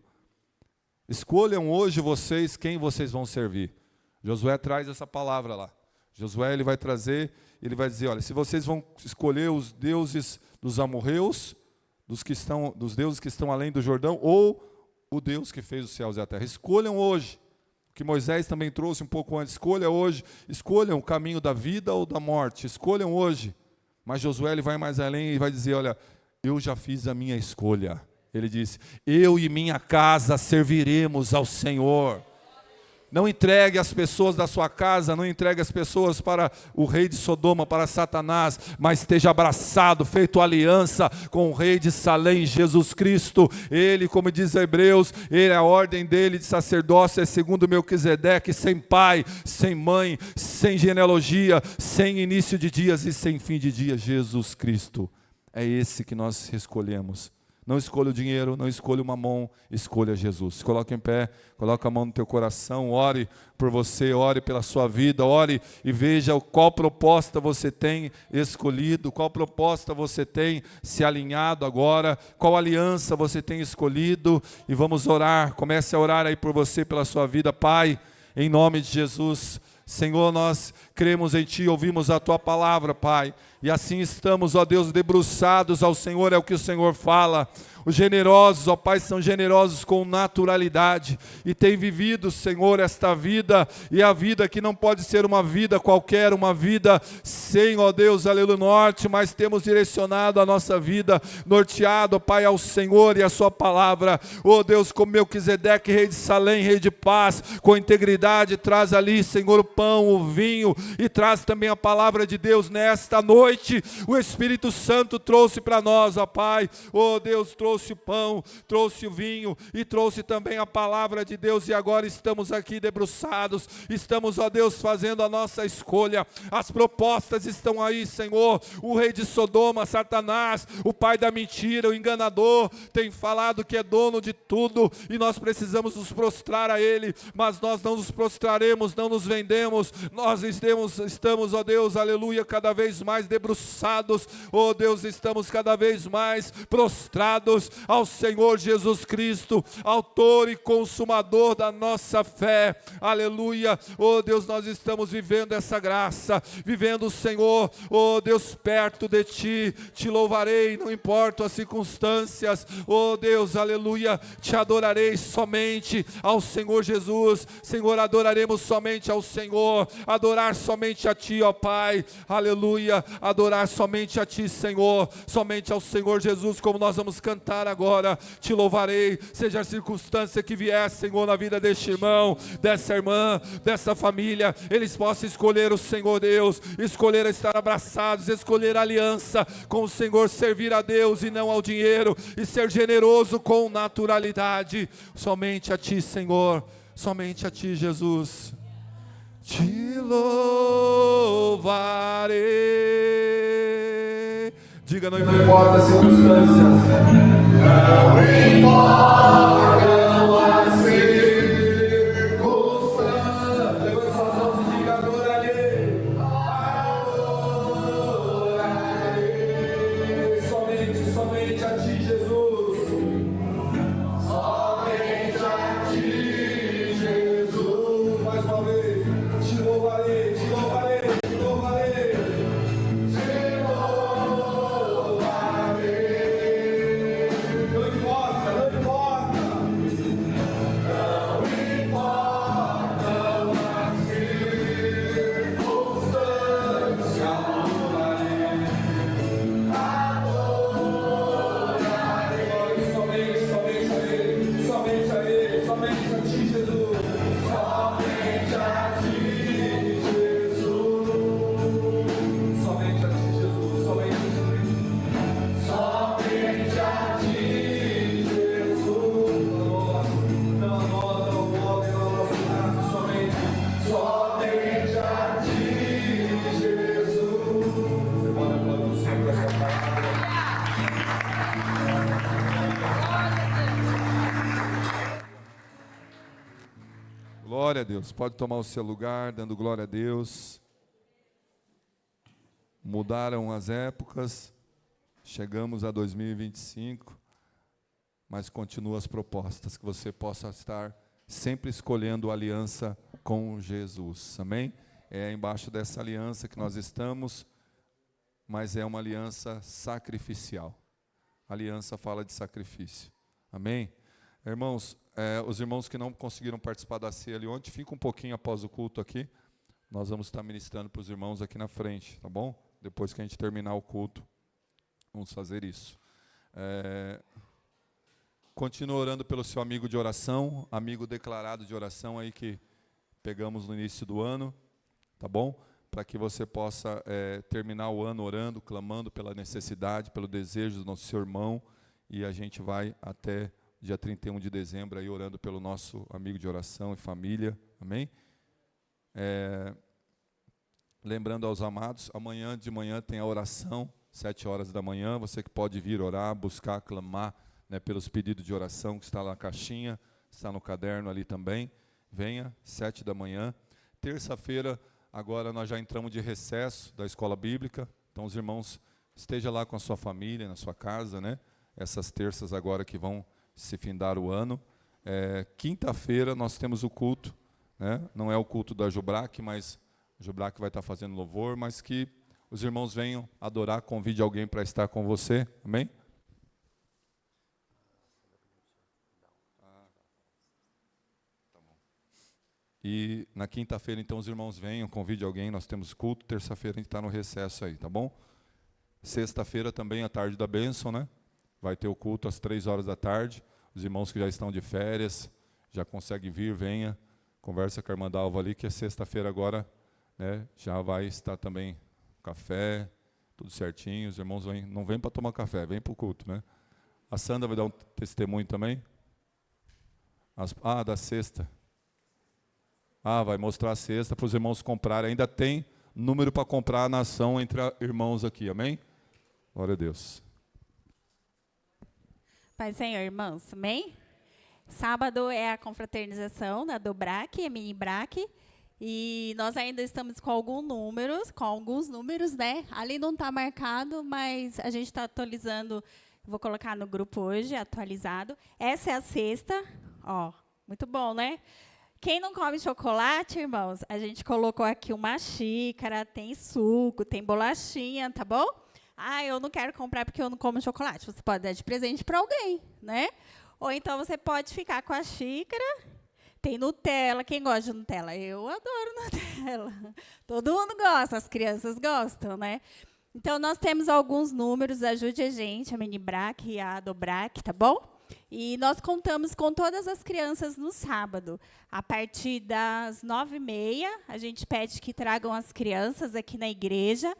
Speaker 7: Escolham hoje vocês quem vocês vão servir. Josué traz essa palavra lá. Josué ele vai trazer, ele vai dizer, olha, se vocês vão escolher os deuses dos amorreus, dos deuses que estão além do Jordão, ou o Deus que fez os céus e a terra. Escolham hoje. O que Moisés também trouxe um pouco antes. Escolha hoje. Escolham o caminho da vida ou da morte. Escolham hoje. Mas Josué ele vai mais além e vai dizer, olha, eu já fiz a minha escolha. Ele disse, eu e minha casa serviremos ao Senhor. Não entregue as pessoas da sua casa, não entregue as pessoas para o rei de Sodoma, para Satanás, mas esteja abraçado, feito aliança com o rei de Salém, Jesus Cristo. Ele, como diz Hebreus, a ordem dele de sacerdócio é segundo Melquisedeque, sem pai, sem mãe, sem genealogia, sem início de dias e sem fim de dias, Jesus Cristo. É esse que nós escolhemos. Não escolha o dinheiro, não escolha o mamon, escolha Jesus. Se coloque em pé, coloque a mão no teu coração, ore por você, ore pela sua vida, ore e veja qual proposta você tem escolhido, qual proposta você tem se alinhado agora, qual aliança você tem escolhido, e vamos orar. Comece a orar aí por você, pela sua vida. Pai, em nome de Jesus, Senhor, nós cremos em Ti, ouvimos a Tua palavra, Pai. E assim estamos, ó Deus, debruçados ao Senhor, é o que o Senhor fala. Os generosos, ó Pai, são generosos com naturalidade e têm vivido, Senhor, esta vida, e a vida que não pode ser uma vida qualquer, uma vida sem, ó Deus, aleluia, norte, mas temos direcionado a nossa vida, norteado, ó Pai, ao Senhor e a Sua palavra. Ó Deus, como Melquisedeque, rei de Salém, rei de paz, com integridade, traz ali, Senhor, o pão, o vinho, e traz também a palavra de Deus nesta noite. O Espírito Santo trouxe para nós, ó Pai, ó Deus, trouxe o pão, trouxe o vinho e trouxe também a palavra de Deus, e agora estamos aqui debruçados, estamos, ó Deus, fazendo a nossa escolha. As propostas estão aí, Senhor. O rei de Sodoma, Satanás, o pai da mentira, o enganador, tem falado que é dono de tudo e nós precisamos nos prostrar a ele, mas nós não nos prostraremos, não nos vendemos, nós estamos, ó Deus, aleluia, cada vez mais debruçados, ó Deus, estamos cada vez mais prostrados ao Senhor Jesus Cristo, autor e consumador da nossa fé, aleluia. Oh Deus, nós estamos vivendo essa graça, vivendo o Senhor, oh Deus, perto de Ti, Te louvarei, não importa as circunstâncias, oh Deus, aleluia, Te adorarei somente ao Senhor Jesus, Senhor, adoraremos somente ao Senhor, adorar somente a Ti, ó Pai, aleluia, adorar somente a Ti, Senhor, somente ao Senhor Jesus, como nós vamos cantar agora. Te louvarei, seja a circunstância que vier, Senhor, na vida deste irmão, dessa irmã, dessa família, eles possam escolher o Senhor Deus, escolher estar abraçados, escolher a aliança com o Senhor, servir a Deus e não ao dinheiro, e ser generoso com naturalidade, somente a Ti, Senhor, somente a Ti, Jesus. Te louvarei. Diga, não importa as circunstâncias. Não importam as circunstâncias. Levante suas mãos e diga, adorarei. Adorarei. Somente a Ti, Jesus. Somente a Ti, Jesus. Mais uma vez. Te louvarei, Te louvarei, Te louvarei. Glória a Deus. Pode tomar o seu lugar, dando glória a Deus. Mudaram as épocas, chegamos a 2025, mas continuam as propostas, que você possa estar sempre escolhendo a aliança com Jesus, amém? É embaixo dessa aliança que nós estamos, mas é uma aliança sacrificial. A aliança fala de sacrifício, amém? Irmãos, os irmãos que não conseguiram participar da ceia ali ontem, fica um pouquinho após o culto aqui, nós vamos estar ministrando para os irmãos aqui na frente, tá bom? Depois que a gente terminar o culto, vamos fazer isso. Continua orando pelo seu amigo de oração, amigo declarado de oração aí que pegamos no início do ano, tá bom? Para que você possa terminar o ano orando, clamando pela necessidade, pelo desejo do nosso seu irmão, e a gente vai até dia 31 de dezembro aí orando pelo nosso amigo de oração e família, amém? Lembrando aos amados, amanhã de manhã tem a oração, 7 horas da manhã, você que pode vir orar, buscar, clamar, né, pelos pedidos de oração que está lá na caixinha, está no caderno ali também, venha, 7 da manhã. Terça-feira, agora nós já entramos de recesso da escola bíblica, então os irmãos, esteja lá com a sua família, na sua casa, né, essas terças agora que vão se findar o ano. Quinta-feira nós temos o culto, né, não é o culto da Jubrac, mas O Jubrac vai estar fazendo louvor, mas que os irmãos venham adorar, convide alguém para estar com você, amém? E na quinta-feira, então, os irmãos venham, convide alguém, nós temos culto, terça-feira a gente está no recesso aí, tá bom? Sexta-feira também, a tarde da bênção, né? Vai ter o culto às 3 horas da tarde, os irmãos que já estão de férias, já conseguem vir, venha, conversa com a irmã Dalva ali, que é sexta-feira agora, né? Já vai estar também café, tudo certinho, os irmãos não vêm para tomar café, vêm para o culto, né? A Sandra vai dar um testemunho também? Da sexta. Vai mostrar a cesta para os irmãos comprarem. Ainda tem número para comprar na ação entre irmãos aqui, amém? Glória a Deus.
Speaker 8: Pai Senhor, irmãos, amém? Sábado é a confraternização da Dobrac, a Mini Brac, e nós ainda estamos com alguns números, né? Ali não está marcado, mas a gente está atualizando, vou colocar no grupo hoje, atualizado. Essa é a cesta, muito bom, né? Quem não come chocolate, irmãos, a gente colocou aqui uma xícara, tem suco, tem bolachinha, tá bom? Eu não quero comprar porque eu não como chocolate. Você pode dar de presente para alguém, né? Ou então você pode ficar com a xícara. Tem Nutella. Quem gosta de Nutella? Eu adoro Nutella. Todo mundo gosta, as crianças gostam, né? Então, nós temos alguns números, ajude a gente, a Mini Brac e a Dobrac, tá bom? E nós contamos com todas as crianças no sábado. A partir das 9h30, a gente pede que tragam as crianças aqui na igreja.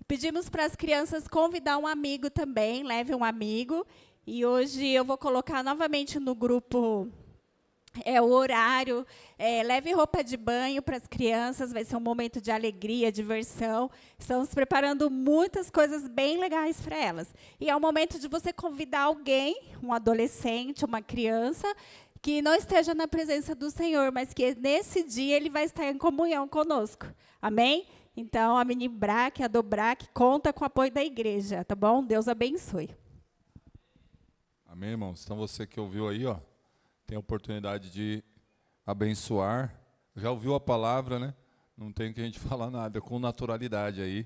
Speaker 8: Pedimos para as crianças convidar um amigo também, leve um amigo. E hoje eu vou colocar novamente no grupo o horário. Leve roupa de banho para as crianças, vai ser um momento de alegria, diversão. Estamos preparando muitas coisas bem legais para elas. E é o momento de você convidar alguém, um adolescente, uma criança, que não esteja na presença do Senhor, mas que nesse dia ele vai estar em comunhão conosco. Amém? Então, a Mini Brac, a Dobrac, conta com o apoio da igreja, tá bom? Deus abençoe.
Speaker 7: Amém, irmãos? Então, você que ouviu aí, tem a oportunidade de abençoar. Já ouviu a palavra, né? Não tem que a gente falar nada, com naturalidade aí.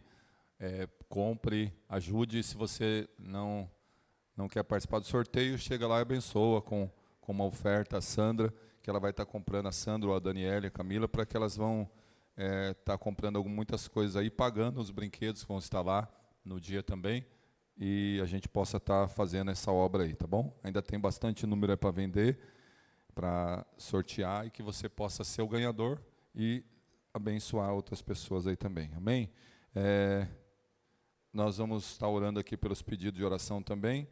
Speaker 7: Compre, ajude. Se você não quer participar do sorteio, chega lá e abençoa com uma oferta a Sandra, que ela vai estar comprando, a Sandra, a Daniela e a Camila, para que elas vão estar comprando muitas coisas aí, pagando os brinquedos que vão estar lá no dia também, e a gente possa estar fazendo essa obra aí, tá bom? Ainda tem bastante número para vender, para sortear, e que você possa ser o ganhador e abençoar outras pessoas aí também, amém? Nós vamos estar orando aqui pelos pedidos de oração também,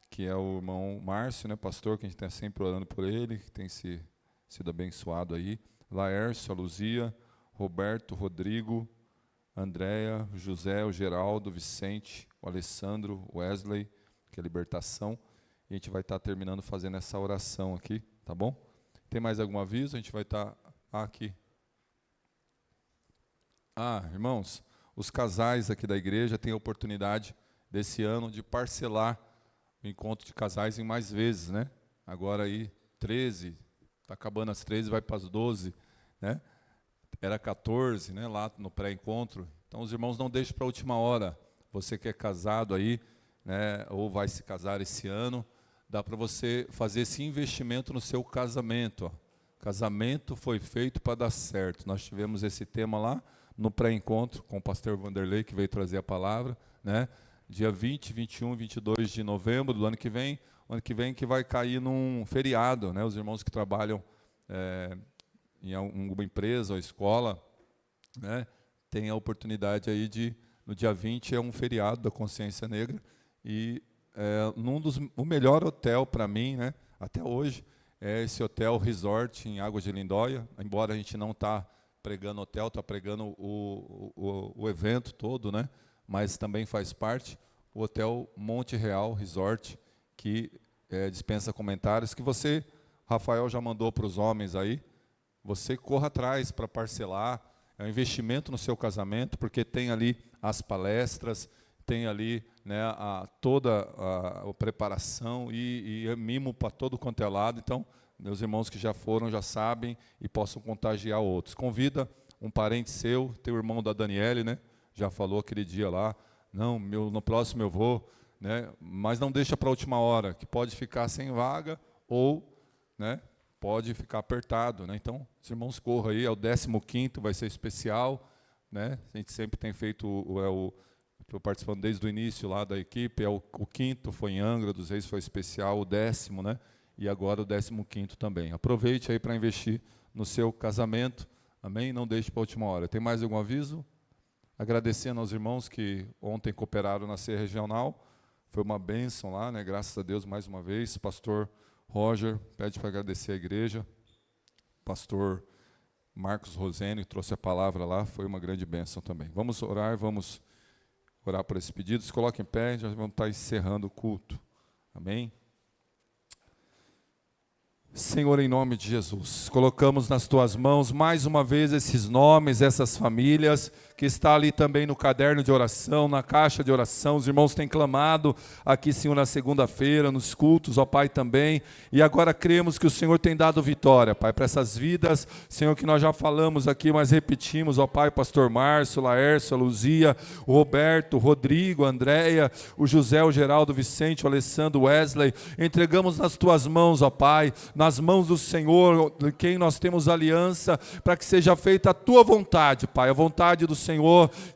Speaker 7: que é o irmão Márcio, né, pastor, que a gente está sempre orando por ele, que tem sido abençoado aí. Laércio, a Luzia, Roberto, Rodrigo, Andréia, José, o Geraldo, Vicente, o Alessandro, o Wesley, que é libertação. E a gente vai estar terminando fazendo essa oração aqui, tá bom? Tem mais algum aviso? A gente vai estar aqui. Irmãos, os casais aqui da igreja têm a oportunidade desse ano de parcelar o encontro de casais em mais vezes, né? Agora aí 13, está acabando as 13, vai para as 12, né? Era 14, né, lá no pré-encontro. Então, os irmãos não deixem para a última hora. Você que é casado aí, né, ou vai se casar esse ano, dá para você fazer esse investimento no seu casamento. Casamento foi feito para dar certo. Nós tivemos esse tema lá no pré-encontro com o pastor Vanderlei, que veio trazer a palavra, né? Dia 20, 21 e 22 de novembro do ano que vem que vai cair num feriado, né? Os irmãos que trabalham em alguma empresa ou escola, né, tem a oportunidade aí no dia 20 é um feriado da consciência negra, e o melhor hotel para mim, né, até hoje, é esse hotel Resort em Águas de Lindóia, embora a gente não está pregando hotel, está pregando o evento todo, né, mas também faz parte, o Hotel Monte Real Resort, que dispensa comentários, que você, Rafael, já mandou para os homens aí, você corra atrás para parcelar, é um investimento no seu casamento, porque tem ali as palestras, tem ali, né, toda a preparação e mimo para todo quanto é lado. Então, meus irmãos que já foram, já sabem e possam contagiar outros. Convida um parente seu, tem o irmão da Daniele, né? Já falou aquele dia lá, não, no próximo eu vou, né? Mas não deixa para a última hora, que pode ficar sem vaga ou, né, pode ficar apertado, né? Então, os irmãos corram aí, é o 15º, vai ser especial, né? A gente sempre tem feito, estou participando desde o início lá da equipe, o 5º foi em Angra dos Reis, foi especial, o 10º, né? E agora o 15º também. Aproveite aí para investir no seu casamento, amém? Não deixe para a última hora. Tem mais algum aviso? Agradecendo aos irmãos que ontem cooperaram na ceia regional, foi uma bênção lá, né? Graças a Deus, mais uma vez. Pastor Roger pede para agradecer a igreja. Pastor Marcos Rosene trouxe a palavra lá, foi uma grande bênção também. Vamos orar por esse pedido. Se coloque em pé, já vamos estar encerrando o culto. Amém? Senhor, em nome de Jesus, colocamos nas Tuas mãos mais uma vez esses nomes, essas famílias, que está ali também no caderno de oração, na caixa de oração. Os irmãos têm clamado aqui, Senhor, na segunda-feira, nos cultos, ó Pai, também. E agora cremos que o Senhor tem dado vitória, Pai, para essas vidas, Senhor, que nós já falamos aqui, mas repetimos, ó Pai, Pastor Márcio, Laércio, a Luzia, o Roberto, o Rodrigo, a Andréia, o José, o Geraldo, o Vicente, o Alessandro, o Wesley. Entregamos nas Tuas mãos, ó Pai, nas mãos do Senhor, de quem nós temos aliança, para que seja feita a Tua vontade, Pai, a vontade do Senhor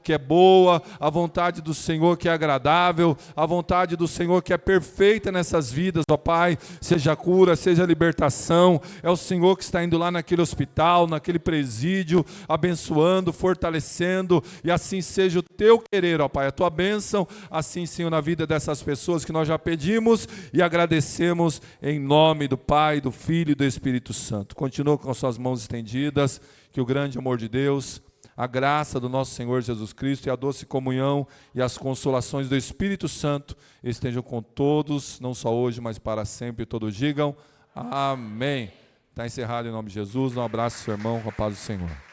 Speaker 7: que é boa, a vontade do Senhor que é agradável, a vontade do Senhor que é perfeita nessas vidas, ó Pai, seja cura, seja libertação. É o Senhor que está indo lá naquele hospital, naquele presídio, abençoando, fortalecendo, e assim seja o Teu querer, ó Pai, a Tua bênção, assim, Senhor, na vida dessas pessoas que nós já pedimos e agradecemos em nome do Pai, do Filho e do Espírito Santo. Continua com as suas mãos estendidas, que o grande amor de Deus, a graça do nosso Senhor Jesus Cristo e a doce comunhão e as consolações do Espírito Santo estejam com todos, não só hoje, mas para sempre. Todos digam amém. Está encerrado em nome de Jesus. Um abraço, seu irmão, com a paz do Senhor.